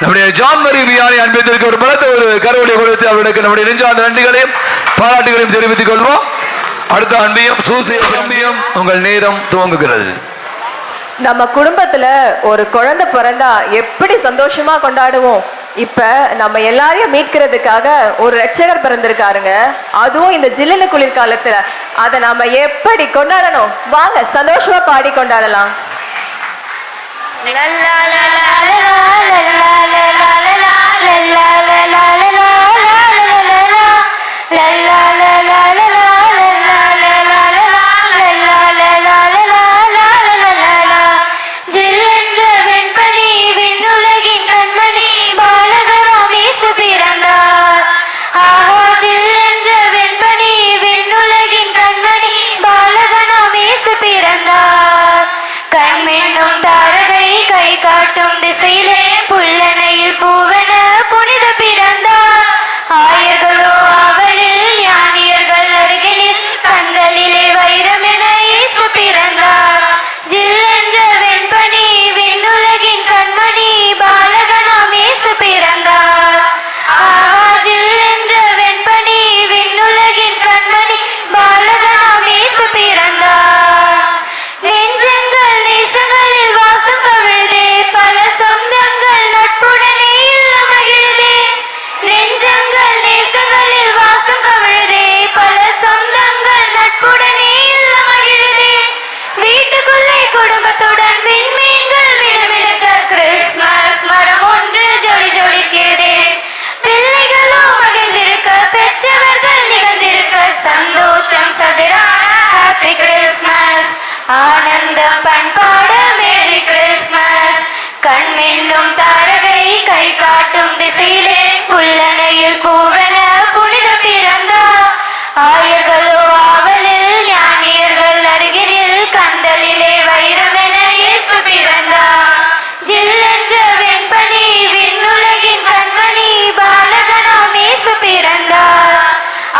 நம்முடைய ஜான் மரி வியானி அன்பிற்கு ஒரு பலத்த ஒரு கருவொலி கொடுத்து அவர்களுக்கு நம்முடைய நெஞ்சார்ந்த நன்றிகளையும் பாராட்டுகளையும் தெரிவித்துக் கொள்வோம். அடுத்த அன்பியம் சூசியம் உங்கள் நேரம் துவங்குகிறது. நம்ம குடும்பத்துல ஒரு குழந்தை பிறந்தா எப்படி சந்தோஷமா கொண்டாடுவோம். இப்ப நம்ம எல்லாரையும் மீட்கிறதுக்காக ஒரு ரட்சகர் பிறந்திருக்காருங்க. அதுவும் இந்த ஜில்லுன்னு குளிர்காலத்துல அதை நாம எப்படி கொண்டாடணும்? வாங்க சந்தோஷமா பாடி கொண்டாடலாம். ஆனந்தம் பண்பாடு மேரி கிறிஸ்மஸ். கண்மென்னும் தாரகை கை காட்டும் திசையிலே புல்லனையில் பூவன புனித பிறந்தார். ஆயர்களோ ஆவலில் ஞானியர்கள் அருகினில் கந்தலிலே வைரமென இயேசு பிறந்தார். ஜில்லென்ற வெண்பனி விண்ணுலகின் கண்மணி பாலகனாம் இயேசு பிறந்தார்.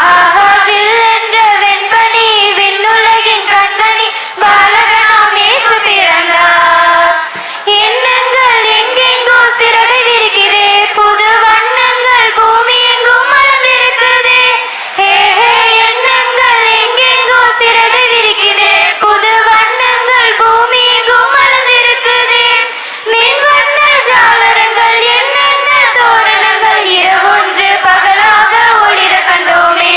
ஆஹா ஜில்லென்ற வெண்பனி விண்ணுலகின் கண்மணி பாலகனாம் இயேசு பிறந்தார். எண்ணங்கள் எங்கெங்கோ சிறகை விரிக்கிறே, புது வண்ணங்கள் பூமி எங்கும் மலர்ந்திருக்குதே. எண்ணங்கள் எங்கெங்கோ சிறகை விரிக்கிறே, புது வண்ணங்கள் பூமி எங்கும் மலர்ந்திருக்குதே. மின்வண்ண ஜாலரங்கள் என்னென்ன தோரணங்கள் இரவொன்று பகலாக ஒளிர கண்டோமே.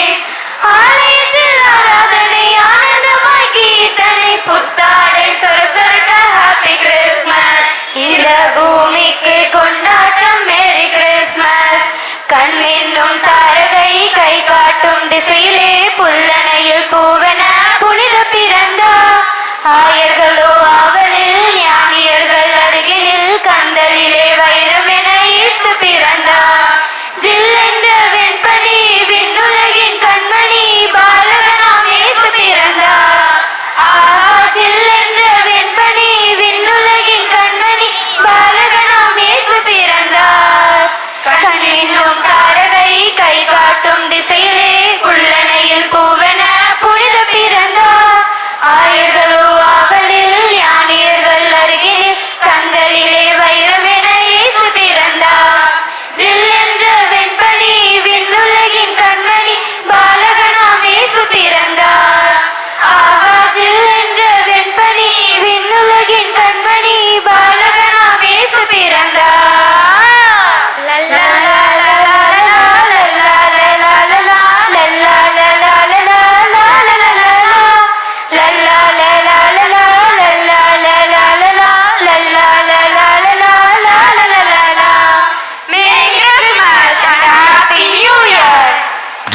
ஆலயத்தில் ஆராதனை ஆனந்தமாய் கீர்த்தனை புத்தாடை சொரசொரக்க ஹாப்பி கிறிஸ்மஸ். இந்த பூமிக்கு கொண்டாட்டம் மேரி கிறிஸ்மஸ். கண்மென்னும் தாரகை கை காட்டும் திசையிலே புல்லனையில் பூவன புனித பிறந்தார். ஆயர்களோ ஆவலில் ஞானியர்கள் அருகினில் கந்தலிலே வைரமென இயேசு பிறந்தார். ஜில்லென்ற வெண்பனி விண்ணுலகின் கண்மணி பாலகனாம் இயேசு பிறந்தார். ஆஹா ஜில்லென்ற வெண்பனி விண்ணுலகின் கண்மணி பாலகனாம் இயேசு பிறந்தார். கண்ணின்னும் தாரகை கை காட்டும் திசையிலே உள்ளனையில் பூவன புனித பிறந்தார். ஆயர்களோ ஆவலில் ஞானியர்கள் அருகில் கந்தலிலே வைரமென இயேசு பிறந்தார். ஜில்லென்ற வெண்பனி விண்ணுலகின் கண்மணி பாலகனாம் இயேசு பிறந்தார். ஆஹா ஜில்லென்ற வெண்பனி விண்ணுலகின் கண்மணி பாலகனாம் இயேசு பிறந்தார்.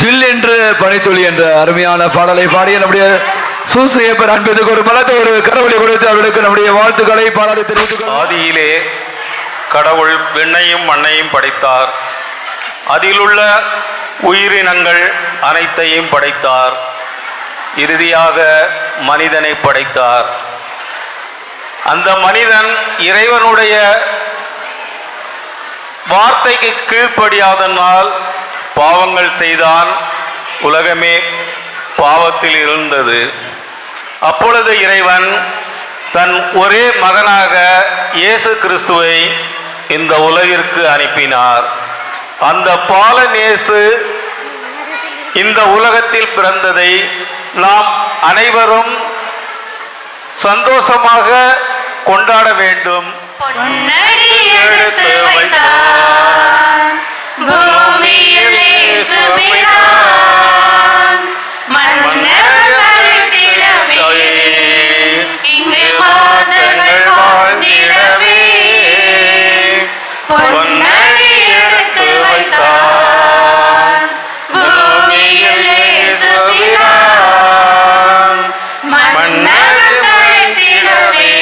ஜில் என்று பனித்துளி என்ற அருமையான பாடலை பாடிய நம்முடைய சூசையப்பர் அன்புக்கு ஒரு பலத்த ஒரு கரவொலி கொடுத்து அவர்களுக்கு நம்முடைய வாழ்த்துக்களை பாராட்டி தெரிவித்துக் ஆதியிலே கடவுள் விண்ணையும் மண்ணையும் படைத்தார். அதிலுள்ள உயிரினங்கள் அனைத்தையும் படைத்தார். இறுதியாக மனிதனை படைத்தார். அந்த மனிதன் இறைவனுடைய வார்த்தைக்கு கீழ்ப்படியாதனால் பாவங்கள் செய்தான். உலகமே பாவத்தில் இருந்தது. அப்பொழுது இறைவன் தன் ஒரே மகனாக இயேசு கிறிஸ்துவை இந்த உலகிற்கு அனுப்பினார். அந்த பாலன் இயேசு இந்த உலகத்தில் பிறந்ததை நாம் அனைவரும் சந்தோஷமாக கொண்டாட வேண்டும். எடுத்து வைத்தான் பூமியில் இயேசு பிறந்தான். மன்னர்கள் வாழ்ந்திடவே இங்கு மாதர்கள் வாழ்ந்திடவே பொன்னடி எடுத்து வைத்தான் பூமியில் இயேசு பிறந்தான். மன்னர்கள் வாழ்ந்திடவே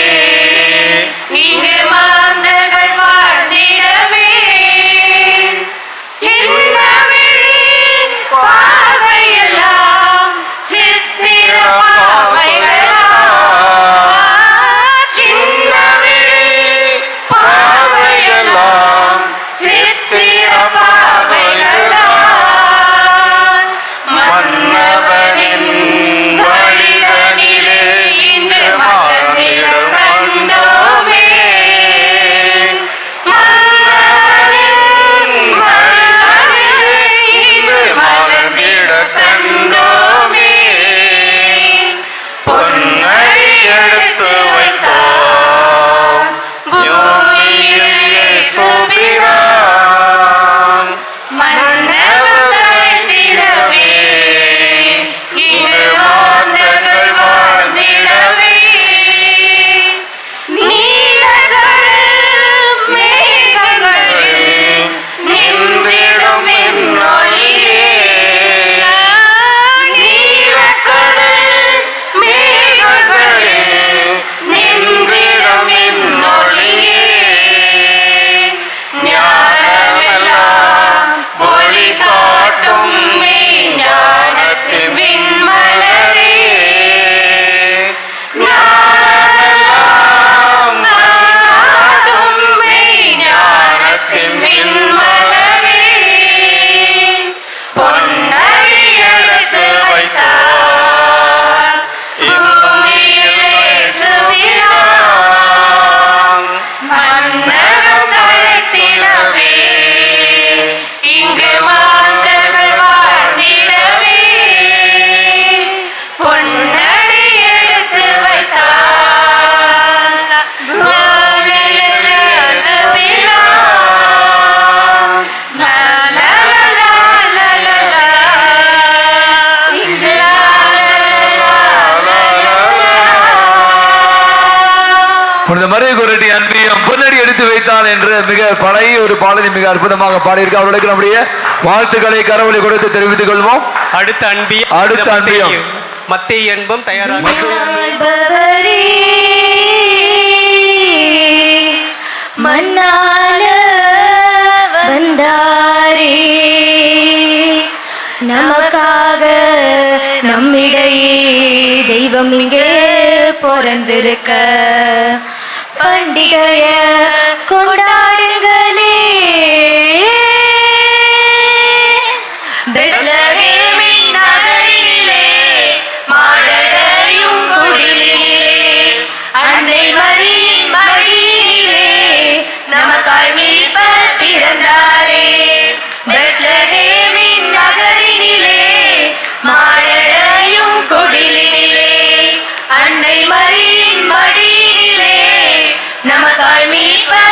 இங்கு மாந்தர்கள் வாழ்ந்திடவே சின்ன விழி பார்வையெல்லாம் சித்திர பார்வைகளாம். சின்ன விழி பார்வையெல்லாம் சித்திர பார்வைகளாம். மன்னவனின் வழிதனிலே இன்று மலர்ந்திடும் கண்டோமே. மன்னவனின் வழிதனிலே இன்று மலர்ந்திடும் கண்டோமே. பொன்னடி எடுத்து வைத்தோம் பூமியில் இயேசு பிறந்தான். மன்னவர் தழைத்திடவே இங்கு மாந்தர்கள் வாழ்ந்திடவே நீலக்கடல் மேகங்களில் நின்றிடும் என்னொளியே. நீலக்கடல் மேகங்களில் நின்றிடும் என்னொளியே. ஞானமெல்லாம் ஒளி காட்டும் மெய்ஞானத்தின் விண்மலரே. ஞானமெல்லாம் காட்டும் மெய்ஞானத்தின் விண்மலரே. பொன்னடி எடுத்து வைத்தார் பூமியில் இயேசு பிறந்தான். மன்னகம் தழைத்திடவே இங்கு மாந்தர்கள் வாழ்ந்திடவே பொன்னடி எடுத்து வைத்தான் பூமியில் இயேசு பிறந்தான். லலலலலலலலா. புனித மரிய குரட்டி அன்பியம் பொன்னடி எடுத்து வைத்தான் என்று மிக பழைய ஒரு பாடலை மிக அற்புதமாக பாடியிருக்க அவர்களுக்கு நம்முடைய வாழ்த்துக்களை கரவொலி கொடுத்து தெரிவித்துக் கொள்வோம். அடுத்த அன்பியம் மத்தேயு என்பம் தயாராக மன்னால வந்தாரே நமக்காக நம்மிடையே தெய்வம் இங்கே பிறந்திருக்க பண்டிகைய கொண்டாடுங்களே. பெத்லகேமின் நகரிலே மாடடையும் குடிலிலே அன்னை மரியின் மடியிலே நமக்காய் மீட்பர் பிறந்தாரே. பெத்லகேமின் நகரினிலே மாடடையும் குடிலிலே அன்னை மரியின் மடியிலே நமக்காய் மீட்பர்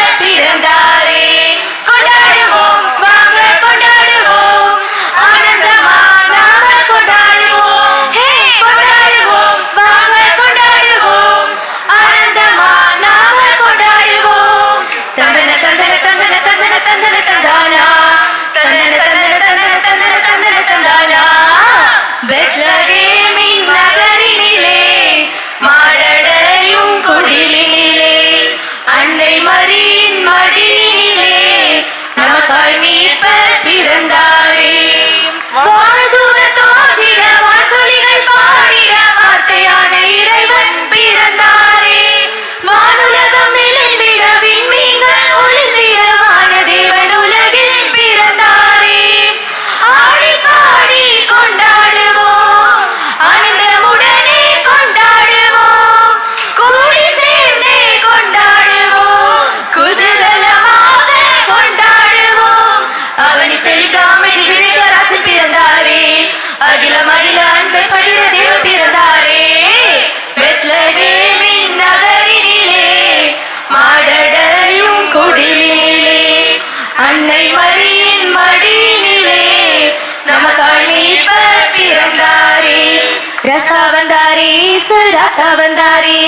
வந்தாரே, இயேசு ராசா வந்தாரே,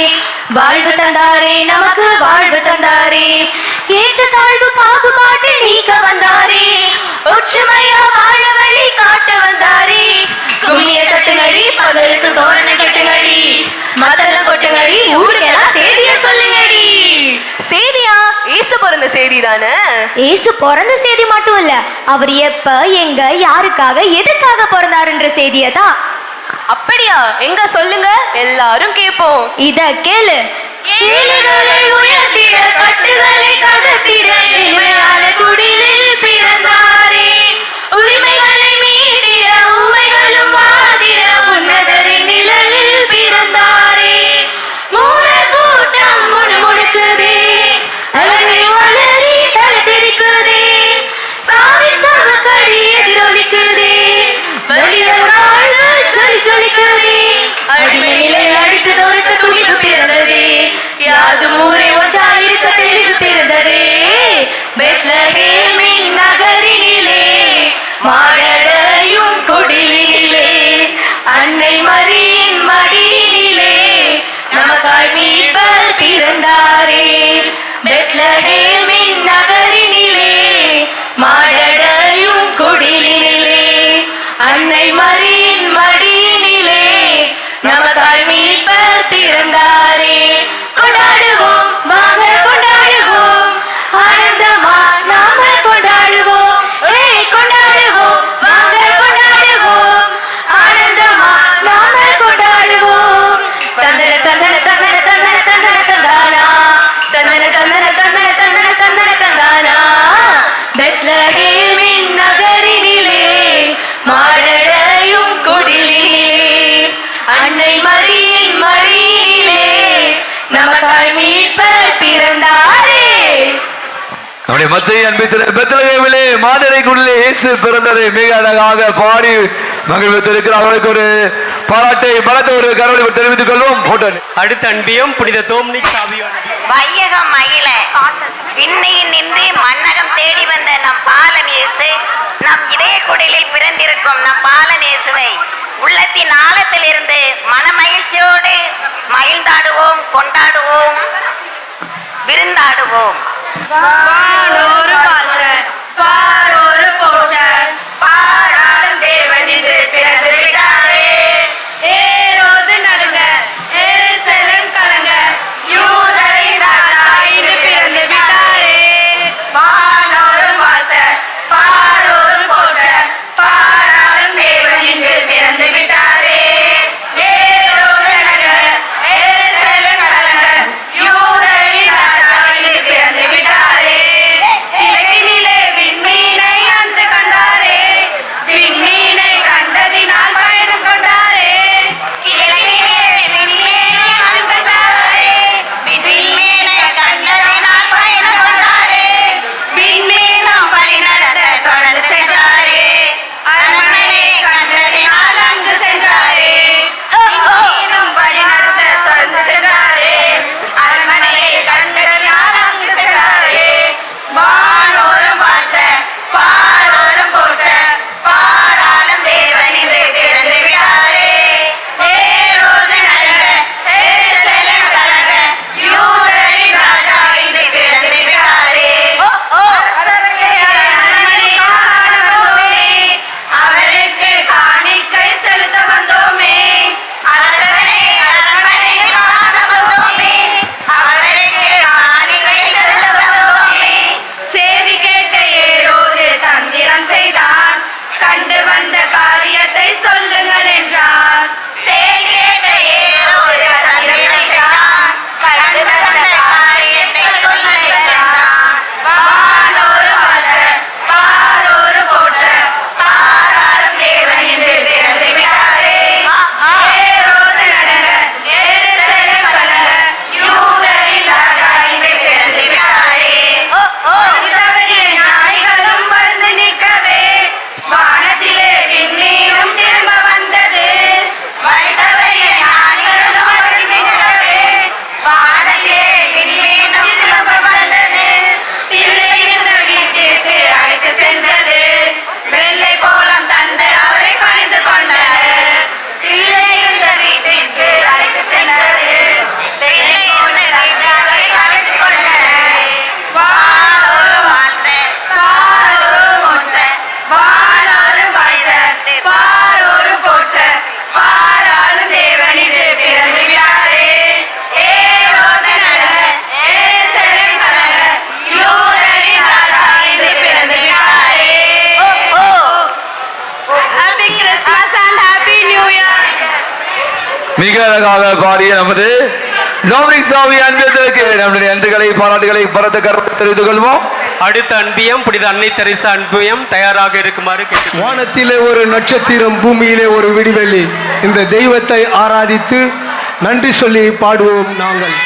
வாழ்வு தந்தாரே, நமக்கு வாழ்வு தந்தாரே, ஏற்ற தாழ்வு பாகுபாட்டை நீக்க வந்தாரே, ஒற்றுமையா வாழ வழி காட்ட வந்தாரே, கும்மிய தட்டுங்கடி, பகலுக்கு தோரண கட்டுங்கடி, மதலம் கொட்டுங்கடி, ஊருக்கெல்லாம் செய்திய சொல்லுங்கடி. செய்தியா? இயேசு பிறந்த செய்தி தானே? இயேசு பிறந்த செய்தி மட்டும் இல்ல, அவர் எப்ப எங்க யாருக்காக எதுக்காக பிறந்தாருன்ற செய்தியை தான். அப்படியா? எங்க சொல்லுங்க, எல்லாரும் கேட்போம். இத கேளு. ஏழைகளை உயர்த்திட, கட்டுகளை தகர்த்திட, எளிமையான குடிலில் பிறந்தாரே, உரிமைகளை மீட்டிட, உமைகளும் வாதிட, உன்னதரின் நிழலில் பிறந்தாரே, மூட கூட்டம் முணுமுணுக்குதே, அழகை வளரி தலை சாவின் சமக்கடி எதிரொலிக்குதே, வலியர் வாழ்வு சொல்லி சொல்லிக்குதே, அடிமை நிலை அடித்து நொறுக்க துணிவு பிறந்ததே, யாது ஊரே ஒன்றாயிருக்க தெளிவு பிறந்ததே, பெத்லகேமின் நகரினிலே, மாடடையும் குடிலினிலே, அன்னை மரியின் மடியினிலே, நமக்காய் மீட்பர் பிறந்தாரே, பெத்லகேமின் நகரினிலே, மாடடையும் குடிலினிலே, அன்னை மரியின் மடியினிலே, நமக்காய் மீட்பர் பிறந்தாரே. கொண்டாடுவோம், வாங்க கொண்டாடுவோம், ஆனந்தமா நாம கொண்டாடுவோம், கொண்டாடுவோம், வாங்க கொண்டாடுவோம், ஆனந்தமா நாம கொண்டாடுவோம். தந்தன தந்தன தந்தன தந்தன தந்தன தந்தானா, தந்தன தந்தன தந்தன தந்தன தந்தன தந்தானா, பெத்லகேமின் நகரினிலே, மாடடையும் குடிலினிலே, அன்னை மரியின் மடியினிலே, நமக்காய் மீட்பர் பிறந்தாரே. நம்முடைய மத்திய பெத்லகேமிலே மாடரை குடிலே இயேசு பிறந்ததை மிக அழகாக பாடி மகிழ்வித்திருக்கிறார். அவர்களுக்கு ஒரு பாராட்டை பலத்த ஒரு கரவலை தெரிவித்துக் கொள்வோம். அடுத்த அன்பியம் புனித டோம்னிக் சாவியார். வையகம் மகிழ விண்ணையில் நின்று மன்னகம் தேடி வந்த நம் பாலன் இயேசு, நம் இதய குடலில் பிறந்திருக்கும் நம் பாலன் இயேசுவை உள்ளத்தின் ஆழத்திலிருந்து மன மகிழ்ச்சியோடு மகிழ்ந்தாடுவோம், கொண்டாடுவோம், விருந்தாடுவோம். வானோரு வாழ்த்த, பாரோரு போற்ற, பாராளும் தேவன் என்று பிறந்து விட்டாரே, ஏரோது நடுங்க, எருசலேம் கலங்க, யூதரின் ராஜா இன்று பிறந்து விட்டாரே. வானோரு வாழ்த்த, பாரோரு போற்ற, பாராளும் தேவன் என்று பிறந்து விட்டாரே, ஏரோது நடுங்க, எருசலேம் கலங்க, யூதரின் ராஜா இன்று பிறந்து விட்டாரே. மிக அழகாக பாடிய நமது டொமினிக் சாவி அன்பியத்திற்கு நம்முடைய நன்றிகளை பாராட்டுகளை பரத்த கருத்தை தெரிவித்துக் கொள்வோம். அடுத்த அன்பியம் புனித அன்னை தெரசா அன்பியம் தயாராக இருக்குமாறு கேட்டு. வானத்திலே ஒரு நட்சத்திரம், பூமியிலே ஒரு விடிவெள்ளி. இந்த தெய்வத்தை ஆராதித்து நன்றி சொல்லி பாடுவோம் நாங்கள்.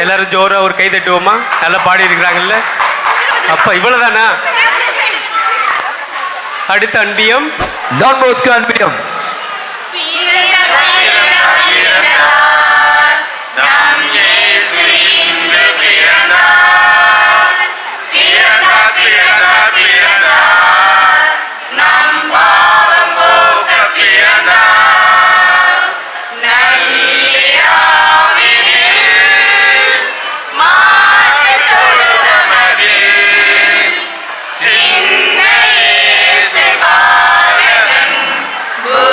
எல்லாரும் ஜோரா ஒரு கை தட்டுவோமா? நல்லா பாடி இருக்கிறாங்கல்ல. அப்ப இவ்வளவுதானா? அடுத்த அன்பியம் டான் போஸ்கோ அன்பியம். Boo!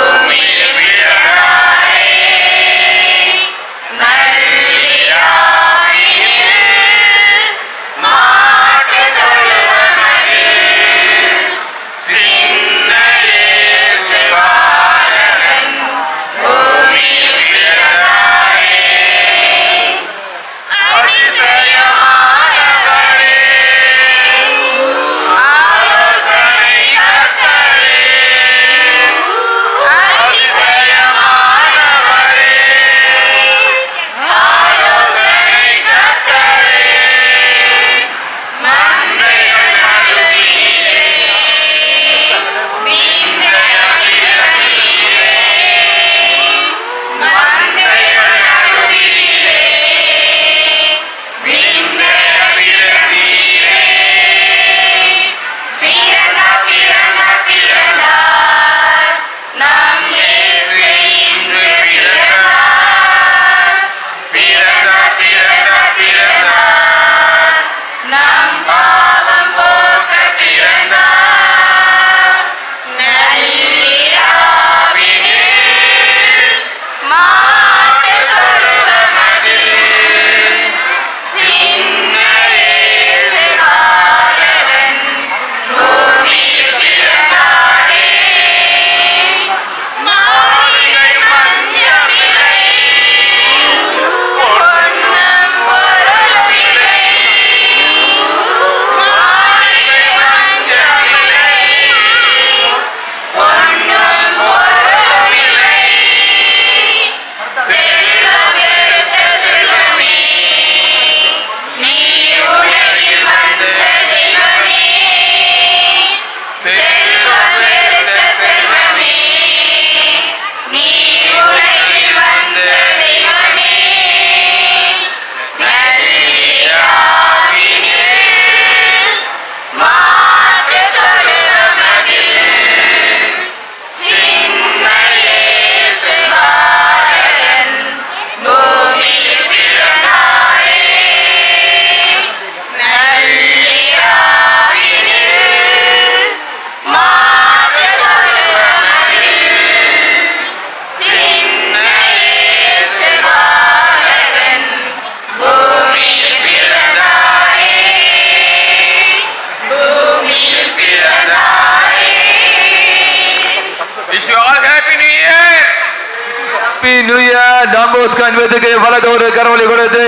நியூ இயர் டாம்போஸ்கோ அன்பத்துக்கு பலத்தோடு கரவொலி கொடுத்து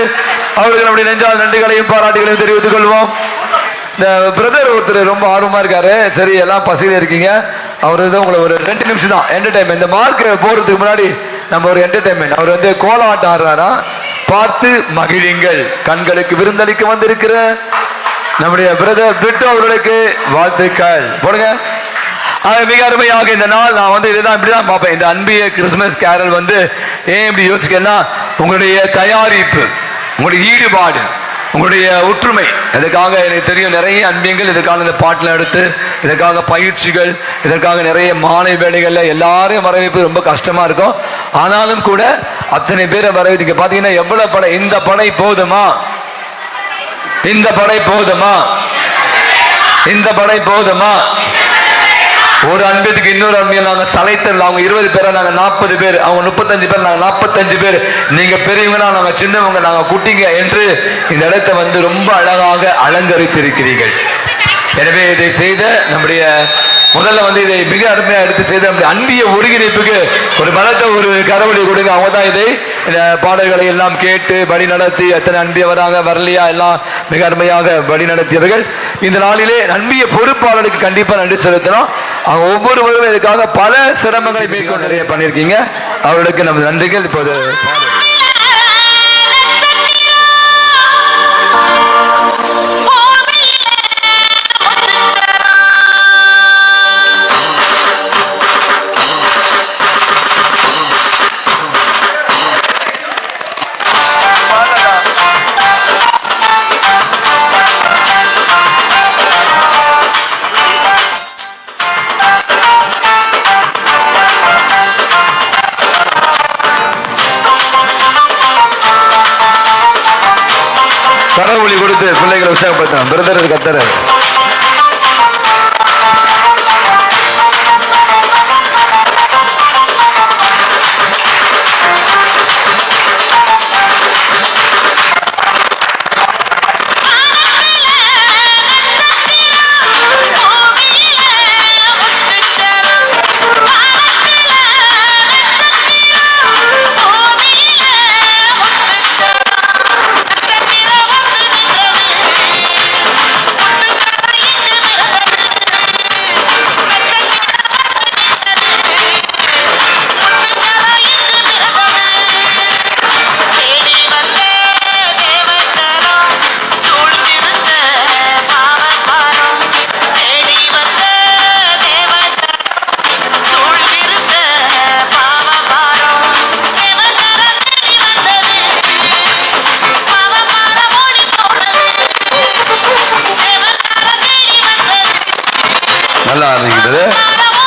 அவருக்கு நம்முடைய நெஞ்சால் நன்றிகளையும் பாராட்டுகளையும் தெரிவித்துக் கொள்வோம். இந்த பிரதர் ஒருத்தர் ரொம்ப ஆர்வமா இருக்காரு. சரி, எல்லாம் பசியில இருக்கீங்க. அவரு உங்களை ஒரு 2 நிமிஷம் தான் என்டர்டைன்மெண்ட். இந்த மார்க் போறதுக்கு முன்னாடி நம்ம ஒரு என்டர்டைன்மெண்ட். அவர் வந்து கோலாட்டம் ஆடுறாரா, பார்த்து மகிழுங்கள். கண்களுக்கு விருந்தளிக்க வந்திருக்கிற நம்முடைய பிரதர் பிட்டு அவர்களுக்கு வாழ்த்துக்கள் போடுங்க. மிக அருமையாக இந்த நாள் நான் வந்து இதுதான் இப்படிதான் பார்ப்பேன். இந்த அன்பிய கிறிஸ்துமஸ் கேரல் வந்து ஏன் இப்படி யோசிக்கன்னா, உங்களுடைய தயாரிப்பு, உங்களுடைய ஈடுபாடு, உங்களுடைய ஒற்றுமை. இதுக்காக எனக்கு தெரியும் நிறைய அன்பியங்கள் இதற்கான இந்த பாட்டில் எடுத்து இதற்காக பயிற்சிகள், இதற்காக நிறைய மாலை வேலைகள்ல எல்லாரையும் வரவேற்பது ரொம்ப கஷ்டமா இருக்கும். ஆனாலும் கூட அத்தனை பேரை வரவேற்க பார்த்தீங்கன்னா எவ்வளவு படை. இந்த படை போதுமா? இந்த படை போதுமா? இந்த படை போதுமா? ஒரு அன்பியத்துக்கு இன்னொரு அன்பியம் நாங்க சலைத்தல். அவங்க 20 பேரா, நாங்க 40 பேர், அவங்க 35 பேர், நாங்க 45 பேர். நீங்க பெரியவங்கன்னா நாங்க சின்னவங்க, நாங்க குட்டிங்க என்று இந்த இடத்தை வந்து ரொம்ப அழகாக அலங்கரித்திருக்கிறீர்கள். எனவே இதை செய்த நம்முடைய முதல்ல வந்து இதை மிக அருமையா எடுத்து செய்த நம்முடைய அன்பிய ஒருங்கிணைப்புக்கு ஒரு பலத்த ஒரு கரவொலி கொடுங்க. அவங்க தான் இதை இந்த பாடல்களை எல்லாம் கேட்டு வழி நடத்தி, எத்தனை அன்பிய வராங்க வரலையா எல்லாம் மிக அருமையாக வழி நடத்தியவர்கள். இந்த நாளிலே அன்பிய பொறுப்பாளருக்கு கண்டிப்பா நன்றி செலுத்தணும். அவங்க ஒவ்வொருவரும் இதுக்காக பல சிரமங்களை மேற்கொண்டு நிறைய பண்ணியிருக்கீங்க. அவர்களுக்கு நமது நன்றிகள். இப்போது கரவொலி கொடுத்து பிள்ளைகளை உற்சாகப்படுத்தணும். பிரதர் கத்தர் நல்லா இருந்தது.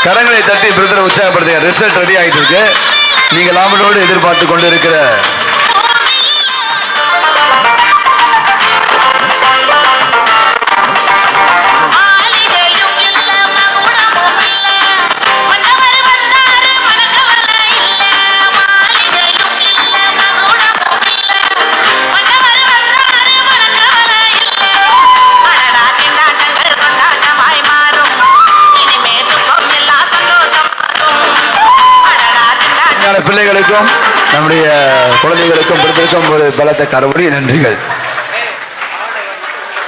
கரங்களை தட்டி பிரதரை உற்சாகப்படுத்துங்க. ரிசல்ட் ரெடி ஆகிட்டு இருக்கு. நீங்கள் லாபத்தோடு எதிர்பார்த்து கொண்டு இருக்கிற பிள்ளைகளுக்கும் நம்முடைய குழந்தைகளுக்கும் பிறப்பிற்கும் ஒரு பலத்த கரவொலி நன்றிகள்.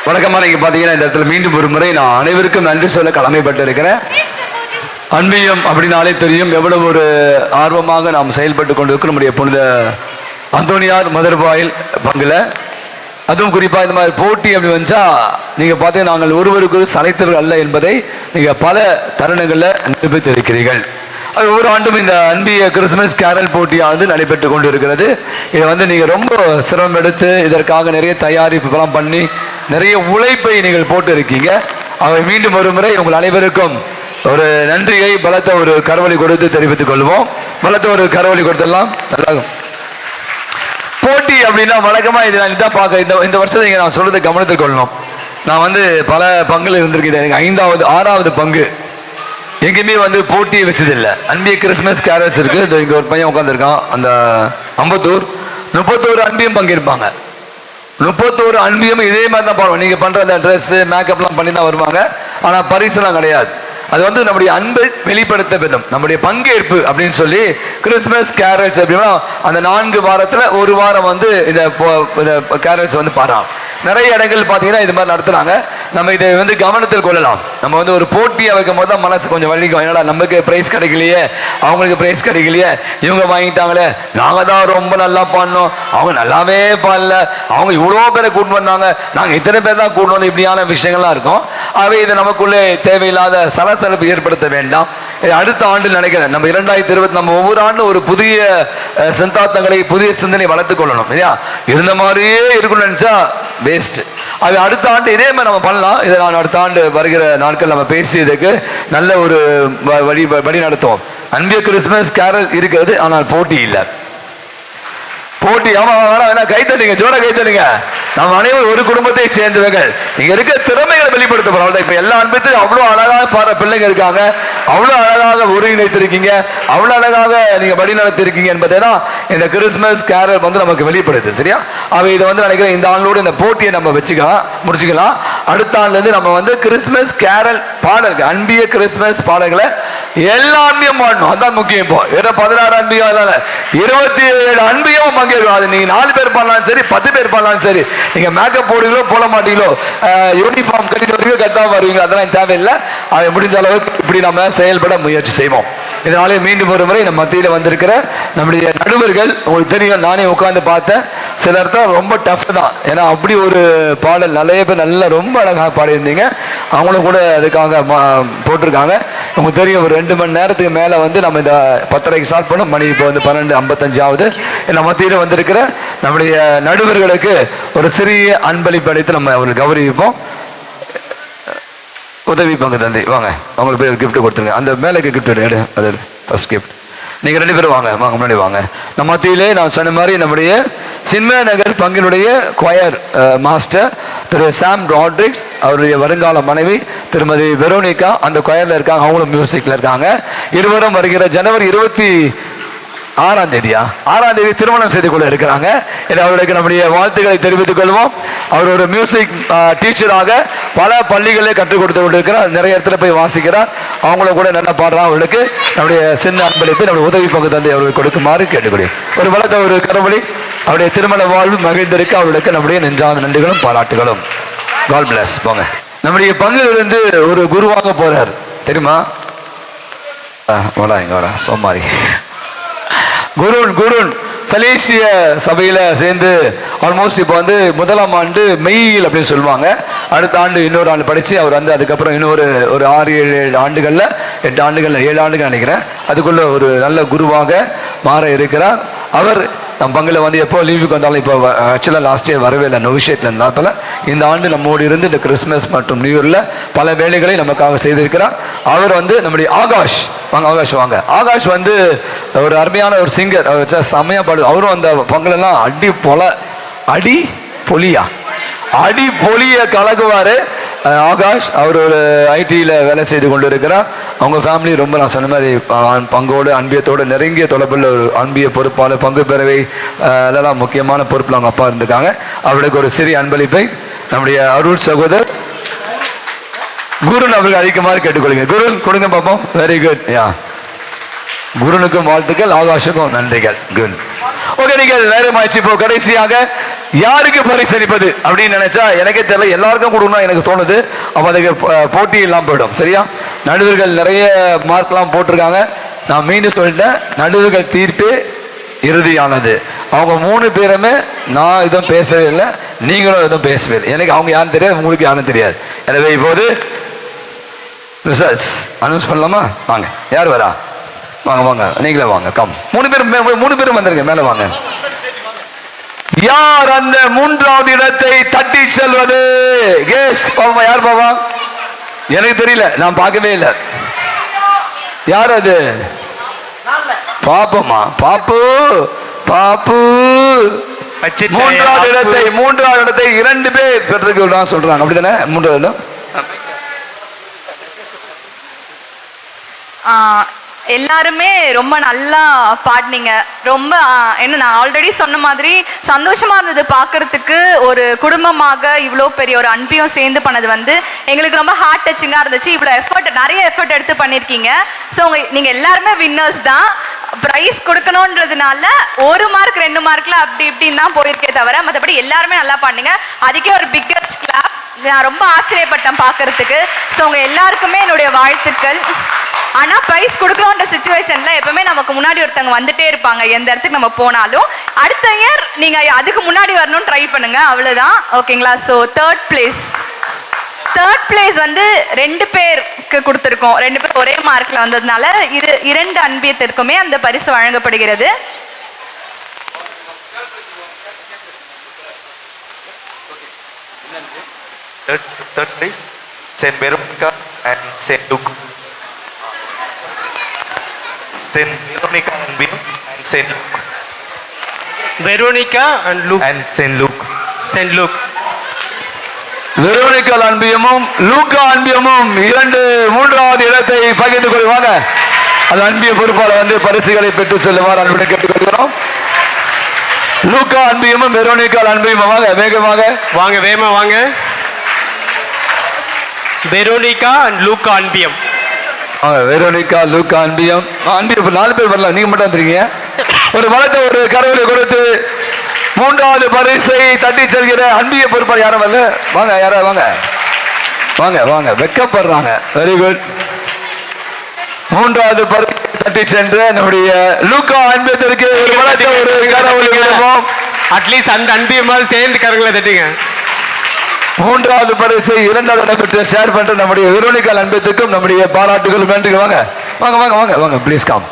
வணக்கமா நீங்க பாத்தீங்கன்னா இந்த இடத்துல மீண்டும் ஒரு முறை நான் அனைவருக்கும் நன்றி சொல்ல கடமைப்பட்டு இருக்கிறேன். அன்பியம் அப்படின்னாலே தெரியும் எவ்வளவு ஒரு ஆர்வமாக நாம் செயல்பட்டு கொண்டிருக்கிறோம். நம்முடைய புனித அந்தோனியார் மதர்வாயில் பங்குல, அதுவும் குறிப்பா இந்த மாதிரி போட்டி அப்படி வந்துச்சா நீங்க பார்த்தீங்கன்னா நாங்கள் ஒருவருக்கு ஒரு சளைத்தவர்கள் அல்ல என்பதை நீங்க பல தருணங்கள்ல நிரூபித்திருக்கிறீர்கள். ஒவ்வொரு ஆண்டும் இந்த அன்பிய கிறிஸ்துமஸ் கேரல் போட்டியானது நடைபெற்று கொண்டு இருக்கிறது. இதை வந்து நீங்கள் ரொம்ப சிரமம் எடுத்து இதற்காக நிறைய தயாரிப்புகளாம் பண்ணி நிறைய உழைப்பை நீங்கள் போட்டு இருக்கீங்க. அவை மீண்டும் ஒரு முறை உங்கள் அனைவருக்கும் ஒரு நன்றியை பலத்த ஒரு கரவொலி கொடுத்து தெரிவித்துக் கொள்வோம். பலத்த ஒரு கரவொலி கொடுத்துடலாம். நல்லா போட்டி அப்படின்னா வழக்கமா இதான் பார்க்க இந்த வருஷம் நீங்க நான் சொல்றதை கவனத்தில் கொள்ளணும். நான் வந்து பல பங்குல இருந்திருக்கேன். எனக்கு 5வது 6வது பங்கு எங்கேயுமே வந்து போட்டியை வச்சதில்லை. அன்பிய கிறிஸ்துமஸ் கேரல்ஸ் இருக்கு. இங்க ஒரு பையன் உட்காந்துருக்கான். அந்த 31 அன்பியம் பங்கேற்பாங்க. 31 அன்பியம் இதே மாதிரி தான் பாருவோம். நீங்க பண்ற அந்த ட்ரெஸ் மேக்கப்லாம் பண்ணி தான் வருவாங்க. ஆனா பரிசுலாம் கிடையாது. அது வந்து நம்முடைய அன்பை வெளிப்படுத்த விதம், நம்முடைய பங்கேற்பு அப்படின்னு சொல்லி கிறிஸ்துமஸ் கேரல்ஸ் அப்படின்னா அந்த 4 வாரத்துல ஒரு வாரம் வந்து இந்த கேரல்ஸ் வந்து பாடுறாங்க. நிறைய இடங்கள் பார்த்தீங்கன்னா இது மாதிரி நடத்துறாங்க. நம்ம இதை வந்து கவனத்தில் கொள்ளலாம். நம்ம வந்து ஒரு போட்டியை வைக்கும் போது தான் மனசு கொஞ்சம் வலிக்கும். என்னடா நமக்கு பிரைஸ் கிடைக்கலையே, அவங்களுக்கு பிரைஸ் கிடைக்கலையே, இவங்க வாங்கிட்டாங்களே, நாங்கள் தான் ரொம்ப நல்லா பாடினோம், அவங்க நல்லாவே பாடல, அவங்க இவ்வளோ பேரை கூட்டு வந்தாங்க, நாங்கள் இத்தனை பேர் தான் கூட்டு வந்தோம், இப்படியான விஷயங்கள்லாம் இருக்கும். ஆகவே இதை நமக்குள்ளே தேவையில்லாத சலசலப்பு ஏற்படுத்த வேண்டாம். அடுத்த ஆண்டு நினைக்கிறேன் நம்ம 2020 நம்ம ஒவ்வொரு ஆண்டும் ஒரு புதிய சிந்தாந்தங்களை புதிய சிந்தனை வளர்த்துக் கொள்ளணும் இல்லையா. இருந்த மாதிரியே இருக்கணும்னு நினைச்சா வேஸ்ட். அது அடுத்த ஆண்டு இதே மாதிரி நம்ம பண்ணலாம். இதை நான் அடுத்த ஆண்டு வருகிற நாட்கள் நம்ம பேசியதுக்கு நல்ல ஒரு வழி நடத்துவோம். அன்பிய கிறிஸ்துமஸ் கேரல் இருக்கிறது, ஆனால் போட்டி இல்லை. போட்டி ஆமா வேணா கைத்தட்டுங்க, ஜோர கைத்தட்டுங்க. நம்ம அனைவரும் ஒரு குடும்பத்தை சேர்ந்தவர்கள். நீங்க இருக்க திறமைகளை வெளிப்படுத்த போறோம். இப்ப எல்லா அன்பத்தையும் அவ்வளவு அழகாக பாடுற பிள்ளைங்க இருக்காங்க, அவ்வளவு அழகாக ஒருங்கிணைத்திருக்கீங்க, அவ்வளவு அழகாக நீங்க வழி நடத்திருக்கீங்க என்பதை தான் இந்த கிறிஸ்துமஸ் கேரல் வந்து நமக்கு வெளிப்படுது. சரியா? அவை இதை வந்து நினைக்கிறேன் இந்த ஆண்டோடு இந்த போட்டியை நம்ம முடிச்சுக்கலாம். அடுத்த ஆண்டுல இருந்து நம்ம வந்து கிறிஸ்துமஸ் கேரல் பாடல்கள், அன்பிய கிறிஸ்துமஸ் பாடல்களை எல்லாமே பாடணும். அதான் முக்கியம். இப்போ 16 அன்பியம் 27 அன்பியம் பங்கேற்கும். அது நீங்க 4 பேர் பாடலாம் சரி, 10 பேர் பாடலாம் சரி, நீங்க மேக்கப் போடுவீங்களோ போட மாட்டீங்களோ, யூனிஃபார்ம் கட்டிட்டு வருவீங்க, கரெக்டாக வருவீங்க, அதெல்லாம் தேவையில்லை. அதை முடிஞ்ச அளவுக்கு இப்படி நம்ம செயல்பட முயற்சி செய்வோம். இதனாலே மீண்டும் ஒரு முறை நம்ம மத்தியில் வந்திருக்கிற நம்முடைய நடுவர்கள், உங்களுக்கு தெரியும், நானே உட்காந்து பார்த்தேன், சிலர் தான் ரொம்ப டஃப் தான். ஏன்னா அப்படி ஒரு பாடல் நிறைய பேர் நல்லா ரொம்ப அழகாக பாடியிருந்தீங்க. அவங்களும் கூட அதுக்காக போட்டிருக்காங்க. உங்களுக்கு தெரியும், ஒரு 2 மணி நேரத்துக்கு மேலே வந்து நம்ம இந்த 10:30க்கு ஸ்டார்ட் பண்ணோம். மணி இப்போ வந்து 12:55 ஆகுது. நம்ம மத்தியில் வந்திருக்கிற நம்முடைய நடுவர்களுக்கு ஒரு சிறிய அன்பளிப்பு அளித்து நம்ம அவங்களுக்கு கௌரவிப்போம். உதவி பங்கு தந்தை வாங்க, அவங்களுக்கு போய் கிஃப்ட் கொடுத்துருங்க. அந்த மேலே கிஃப்ட் எடு, அது ஃபர்ஸ்ட் கிஃப்ட். நீங்கள் 2 பேரும் வாங்க, முன்னாடி வாங்க. நம்ம மத்தியிலே நான் சொன்ன மாதிரி நம்முடைய சின்மய நகர் பங்கினுடைய கொயர் மாஸ்டர் திரு சாம் ராட்ரிக்ஸ், அவருடைய வருங்கால மனைவி திருமதி வெரோனிகா அந்த கொயரில் இருக்காங்க, அவங்களும் மியூசிக்கில் இருக்காங்க. இருவரும் வருகிற ஜனவரி 26ஆம் தேதி திருமணம் செய்து கொள்ள இருக்கிறாங்க. அவர்களுக்கு நம்முடைய வாழ்த்துக்களை தெரிவித்துக் கொள்வோம். அவர் ஒரு மியூசிக் டீச்சராக பல பள்ளிகளே கற்றுக் கொடுத்து கொண்டிருக்கிறார், நிறைய இடத்துல போய் வாசிக்கிறார். அவங்கள கூட நல்லா பாடுறாங்க. அவர்களுக்கு நம்முடைய சின்ன அன்பளிப்பு நம்முடைய உதவி பங்கு தந்தை அவர்களுக்கு கொடுக்குமாறு கேட்டுக்கொள்கிறேன். ஒரு வழக்க ஒரு கரவழி அவருடைய திருமண வாழ்வு மகிழ்ந்திருக்க அவர்களுக்கு நம்முடைய நெஞ்சார்ந்த நன்றிகளும் பாராட்டுகளும். God bless. போங்க. நம்முடைய பங்கிலிருந்து ஒரு குருவாக போறார் தெரியுமா? இங்க வர சோமாரி குருன் சலேசிய சபையில சேர்ந்து ஆல்மோஸ்ட் இப்போ வந்து 1ஆம் ஆண்டு மெய்யில் அப்படின்னு சொல்லுவாங்க. அடுத்த ஆண்டு இன்னொரு ஆண்டு படிச்சு அவர் வந்து அதுக்கப்புறம் இன்னொரு ஒரு 6-7 ஆண்டுகள்ல 8 ஆண்டுகள்ல 7 ஆண்டுகள் நினைக்கிறேன் அதுக்குள்ள ஒரு நல்ல குருவாக மாற இருக்கிறார். அவர் நம் பங்கில் வந்து எப்போ லீவுக்கு வந்தாலும் இப்போ ஆக்சுவலாக லாஸ்ட் இயர் வரவே இல்லை, நோவிஷேட்டில் இருந்தால் இந்த ஆண்டு நம்மோடு இருந்து இந்த கிறிஸ்துமஸ் மற்றும் நியூ இயரில் பல வேலைகளை நமக்காக செய்திருக்கிறார். அவர் வந்து நம்முடைய ஆகாஷ் வாங்க. ஆகாஷ் வந்து ஒரு அருமையான ஒரு சிங்கர், அவர் வச்சா செம்மையா பாடு. அவரும் அந்த பங்களெல்லாம் அடி பொலிய கலக்குவாரு. ஆகாஷ் அவர் ஒரு ஐடியில் வேலை செய்து கொண்டு இருக்கிறார். அவங்க ஃபேமிலி ரொம்ப நான் சொன்ன மாதிரி பங்கோடு அன்பியத்தோடு நெருங்கிய தொடர்பில் ஒரு அன்பிய பொறுப்பாளர், பங்கு பேரவை அதெல்லாம் முக்கியமான பொறுப்பில் அவங்க அப்பா இருந்திருக்காங்க. அவருக்கு ஒரு சிறிய அன்பளிப்பை நம்முடைய அருள் சகோதரர் குருன் அவர்கள் அளிக்குமாறு கேட்டுக்கொள்ளுங்க. குருன் கொடுங்க பார்ப்போம். Very good. குருனுக்கும் வாழ்த்துக்கள், ஆகாஷுக்கும் நன்றிகள். குட். ஓகே, நீங்கள் நேரமாச்சு. இப்போ கடைசியாக யாருக்கு பரிசளிப்பது அப்படின்னு நினைச்சா எனக்கே தெரியல, எல்லாருக்கும் கொடுக்கணும் எனக்கு தோணுது. அப்போ அதுக்கு போட்டி எல்லாம் போயிடும். சரியா? நடுவர்கள் நிறைய மார்க்லாம் போட்டிருக்காங்க. நான் மீண்டும் சொல்லிட்டேன், நடுவர்கள் தீர்ப்பு இறுதியானது. அவங்க 3 பேருமே நான் எதுவும் பேசவே இல்லை, நீங்களும் எதுவும் பேசவே இல்லை. எனக்கு அவங்க யாரும் தெரியாது, உங்களுக்கு யாரும் தெரியாது. எனவே இப்போது ரிசல்ட்ஸ் அனௌன்ஸ் பண்ணலாமா? வாங்க, யார் வரா? வாங்க நீங்களே வாங்க. கம் 3 பேரும் வந்துருங்க, மேலே வாங்க. யார் அந்த 3வது இடத்தை தட்டி செல்வது? கேஸ் பாப்பா, யார் பாப்பா? எனக்கு தெரியல, நான் பார்க்கவே இல்லை. யார் அது? பாப்பமா, பாப்பு 3வது இடத்தை 2 பேர் பெற்றிருக்க சொல்றாங்க, அப்படித்தானே? 3வது இடம் எல்லாருமே ரொம்ப நல்லா பாடினீங்க. ரொம்ப என்ன, நான் ஆல்ரெடி சொன்ன மாதிரி சந்தோஷமா இருந்தது பார்க்கறதுக்கு. ஒரு குடும்பமாக இவ்வளோ பெரிய ஒரு அன்பையும் சேர்ந்து பண்ணது வந்து எங்களுக்கு ரொம்ப ஹார்ட் டச்சிங்காக இருந்துச்சு. இவ்வளோ நிறைய எஃபர்ட் எடுத்து பண்ணியிருக்கீங்க. ஸோ நீங்கள் எல்லாருமே வின்னர்ஸ் தான். ப்ரைஸ் கொடுக்கணுன்றதுனால 1 மார்க் 2 மார்க்ல அப்படி இப்படின்னு தான் போயிருக்கே தவிர மற்றபடி எல்லாருமே நல்லா பண்ணீங்க. அதுக்கே ஒரு பிக்கஸ்ட் கிளாப். நான் ரொம்ப ஆச்சரியப்பட்டேன் பார்க்கறதுக்கு. ஸோ உங்கள் எல்லாருக்குமே என்னுடைய வாழ்த்துக்கள். ஆனால் ப்ரைஸ் கொடுக்கணுன்ற சுச்சுவேஷனில் எப்பவுமே நமக்கு முன்னாடி ஒருத்தவங்க வந்துட்டே இருப்பாங்க. எந்த இடத்துக்கு நம்ம போனாலும் அடுத்த இயர் நீங்கள் அதுக்கு முன்னாடி வரணும்னு ட்ரை பண்ணுங்க, அவ்வளோதான். ஓகேங்களா? ஸோ தேர்ட் பிளேஸ் வந்து 2 பேருக்கு கொடுத்துருக்கோம். 2 பேர் ஒரே மார்க்ல வந்ததுனால 2 அன்பியத்திற்குமே அந்த பரிசு வழங்கப்படுகிறது. Third place, Saint Veronica and Saint Luke. Saint Veronica and Saint Luke. Veronica and Luke. And Saint Luke. Saint Luke. Veronica அன்பியமும் லூக்கா அன்பியமும் 3வது இடத்தை பகிர்ந்து கொள்வாங்க. அது அன்பிய பொறுப்பாளர் வந்து பரிசுகளை பெற்று செல்லுமாறு அன்புடன் கேட்டுக்கொள்கிறோம். லூக்கா அன்பியமும் வெரோனிக்கா அன்பியமும் வாங்க, வேகமாக வாங்க, வேகமா வாங்க. வெரோனிகா அண்ட் லூக்கா அன்பியம். வெரோனிக்கா லூக்கா அன்பியம். அன்பியம் 4 பேர் வரலாம், நீங்க மட்டும் வந்துருக்கீங்க. ஒரு வளத்தை ஒரு கரவலை கொடுத்து 3வது பரிசை தட்டி செல்கிற அன்பிய பொறுப்பாளர் யாரும் வரல. வாங்க, யாராவது வாங்க வாங்க வாங்க, வெக்கப்படுறாங்க. Very good. 3வது பரிசை தட்டி சென்ற நம்முடைய லூக்கா அன்பியத்திற்கு ஒரு வளத்தை ஒரு கரவலை கொடுப்போம். அட்லீஸ்ட் அந்த அன்பியமாவது சேர்ந்து கரங்களை தட்டிங்க. 3வது பரிசை 2வது இடம் பெற்று ஷேர் பண்ற நம்முடைய வெரோனிக்கா அன்பியத்துக்கும் நம்முடைய பாராட்டுகள் நன்றி. வாங்க வாங்க வாங்க வாங்க வாங்க, ப்ளீஸ் கம்.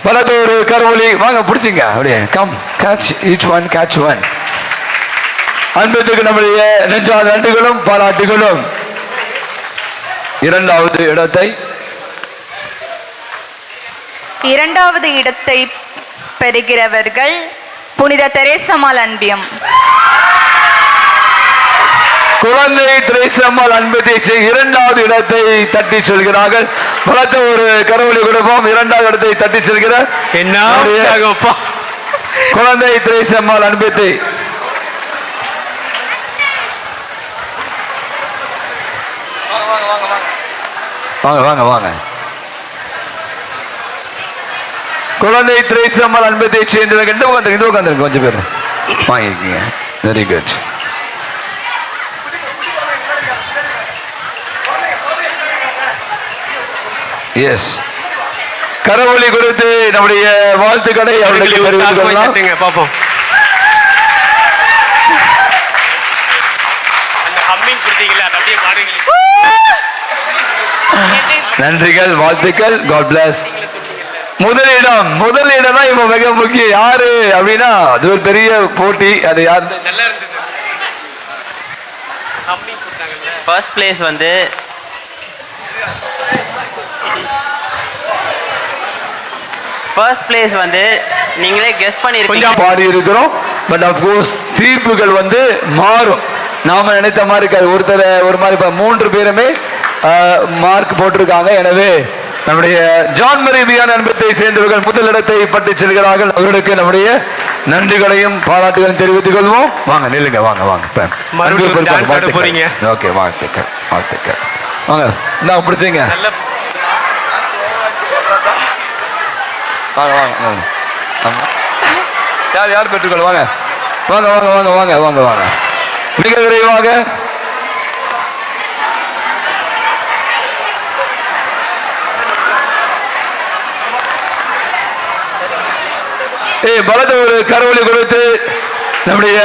பலது ஒரு கரவொலி வாங்க, பிடிச்சிங்க அப்படியே. Come, catch each one, catch one. அன்பத்துக்கு நம்முடைய நெஞ்சாத நன்றிகளும் பாராட்டுகளும். 2வது இடத்தை பெறுகிறவர்கள் புனித தெரேசம்மாள் அன்பியம். குழந்தை திரேசம்மாள் அன்பத்தை 2வது இடத்தை தட்டி செல்கிறார்கள். பலத்த ஒரு கரவொலி கொடுப்போம். 2வது இடத்தை தட்டி செல்கிறார் என்ன குழந்தை திரேசம்மாள் அன்பத்தை. வாங்க வாங்க வாங்க. குழந்தை திரேசம்மாள் அன்பத்தை சேர்ந்தவங்க இந்த உட்காந்துருக்கு கொஞ்சம் பேர் வாங்கிருக்கீங்க. Very good. எஸ், கரவொலி கொடுத்து நம்முடைய வாழ்த்துக்களை அவர்களுக்கு பார்ப்போம். நன்றிகள், வாழ்த்துக்கள். God bless. முதலிடம் தான் இப்ப மிக முக்கியம். யாரு அப்படின்னா அது ஒரு பெரிய போட்டி. அது யாரு? ஃபர்ஸ்ட் பிளேஸ் வந்து நீங்களே கெஸ் பண்ணிருக்கீங்க. பாடி இருக்கிறோம். பட் ஆஃப் கோர்ஸ் தீர்ப்புகள் வந்து மாறும். நாம நினைத்த மாதிரி இருக்காது. ஒருத்தர் ஒரு மாதிரி 3 பேருமே மார்க் போட்டிருக்காங்க. எனவே நம்முடைய ஜான் மரி வியானி அன்பத்தை சேர்ந்தவர்கள் முதலிடத்தை பற்றி செல்கிறார்கள். அவர்களுக்கு நம்முடைய நன்றிகளையும் பாராட்டுகளையும் தெரிவித்துக் கொள்வோம். வாங்க, நில்லுங்க, வாங்க வாங்க. ஓகே, வாழ்த்துக்கள் வாழ்த்துக்கள். வாங்க, நான் பிடிச்சிங்க. வாங்க வாங்க யார் யார் பெற்றுக்கொள்ள வாங்க வாங்க வாங்க வாங்க வாங்க வாங்க வாங்க மிக விரைவாக. பலத்த ஒரு கரவொலி கொடுத்து நம்முடைய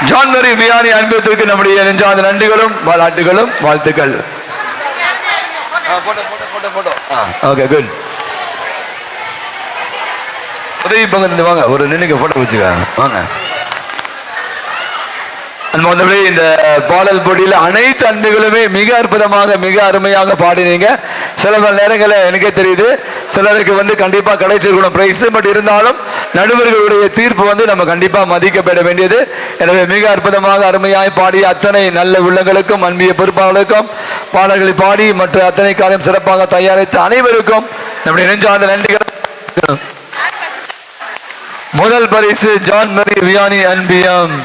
ஜான் மரி வியானி அன்பத்திற்கு நம்முடைய நெஞ்சார்ந்த நன்றிகளும் பாராட்டுகளும் வாழ்த்துக்கள். Okay, good. உதவி பங்கு வாங்க, ஒரு நினைக்க போட்டோ வச்சுக்காங்க. வாங்க. இந்த பாடல் போட்டியில் அனைத்து அன்புகளுமே மிக அற்புதமாக மிக அருமையாக பாடினீங்க. சில நேரங்களில் எனக்கே தெரியுது சிலருக்கு வந்து கண்டிப்பாக கிடைச்சிருக்கணும் பிரைஸ். பட் இருந்தாலும் நடுவர்களுடைய தீர்ப்பு வந்து நம்ம கண்டிப்பாக மதிக்கப்பட வேண்டியது. எனவே மிக அற்புதமாக அருமையாய் பாடிய அத்தனை நல்ல உள்ளங்களுக்கும் அன்பிய பொறுப்பாளர்களுக்கும் பாடல்களை பாடி மற்ற அத்தனை காரியம் சிறப்பாக தயாரித்த அனைவருக்கும் நம்முடைய நெஞ்சார்ந்த நன்றிகள். முதல் பரிசு ஜான் மரி வியானி அன்பியம்.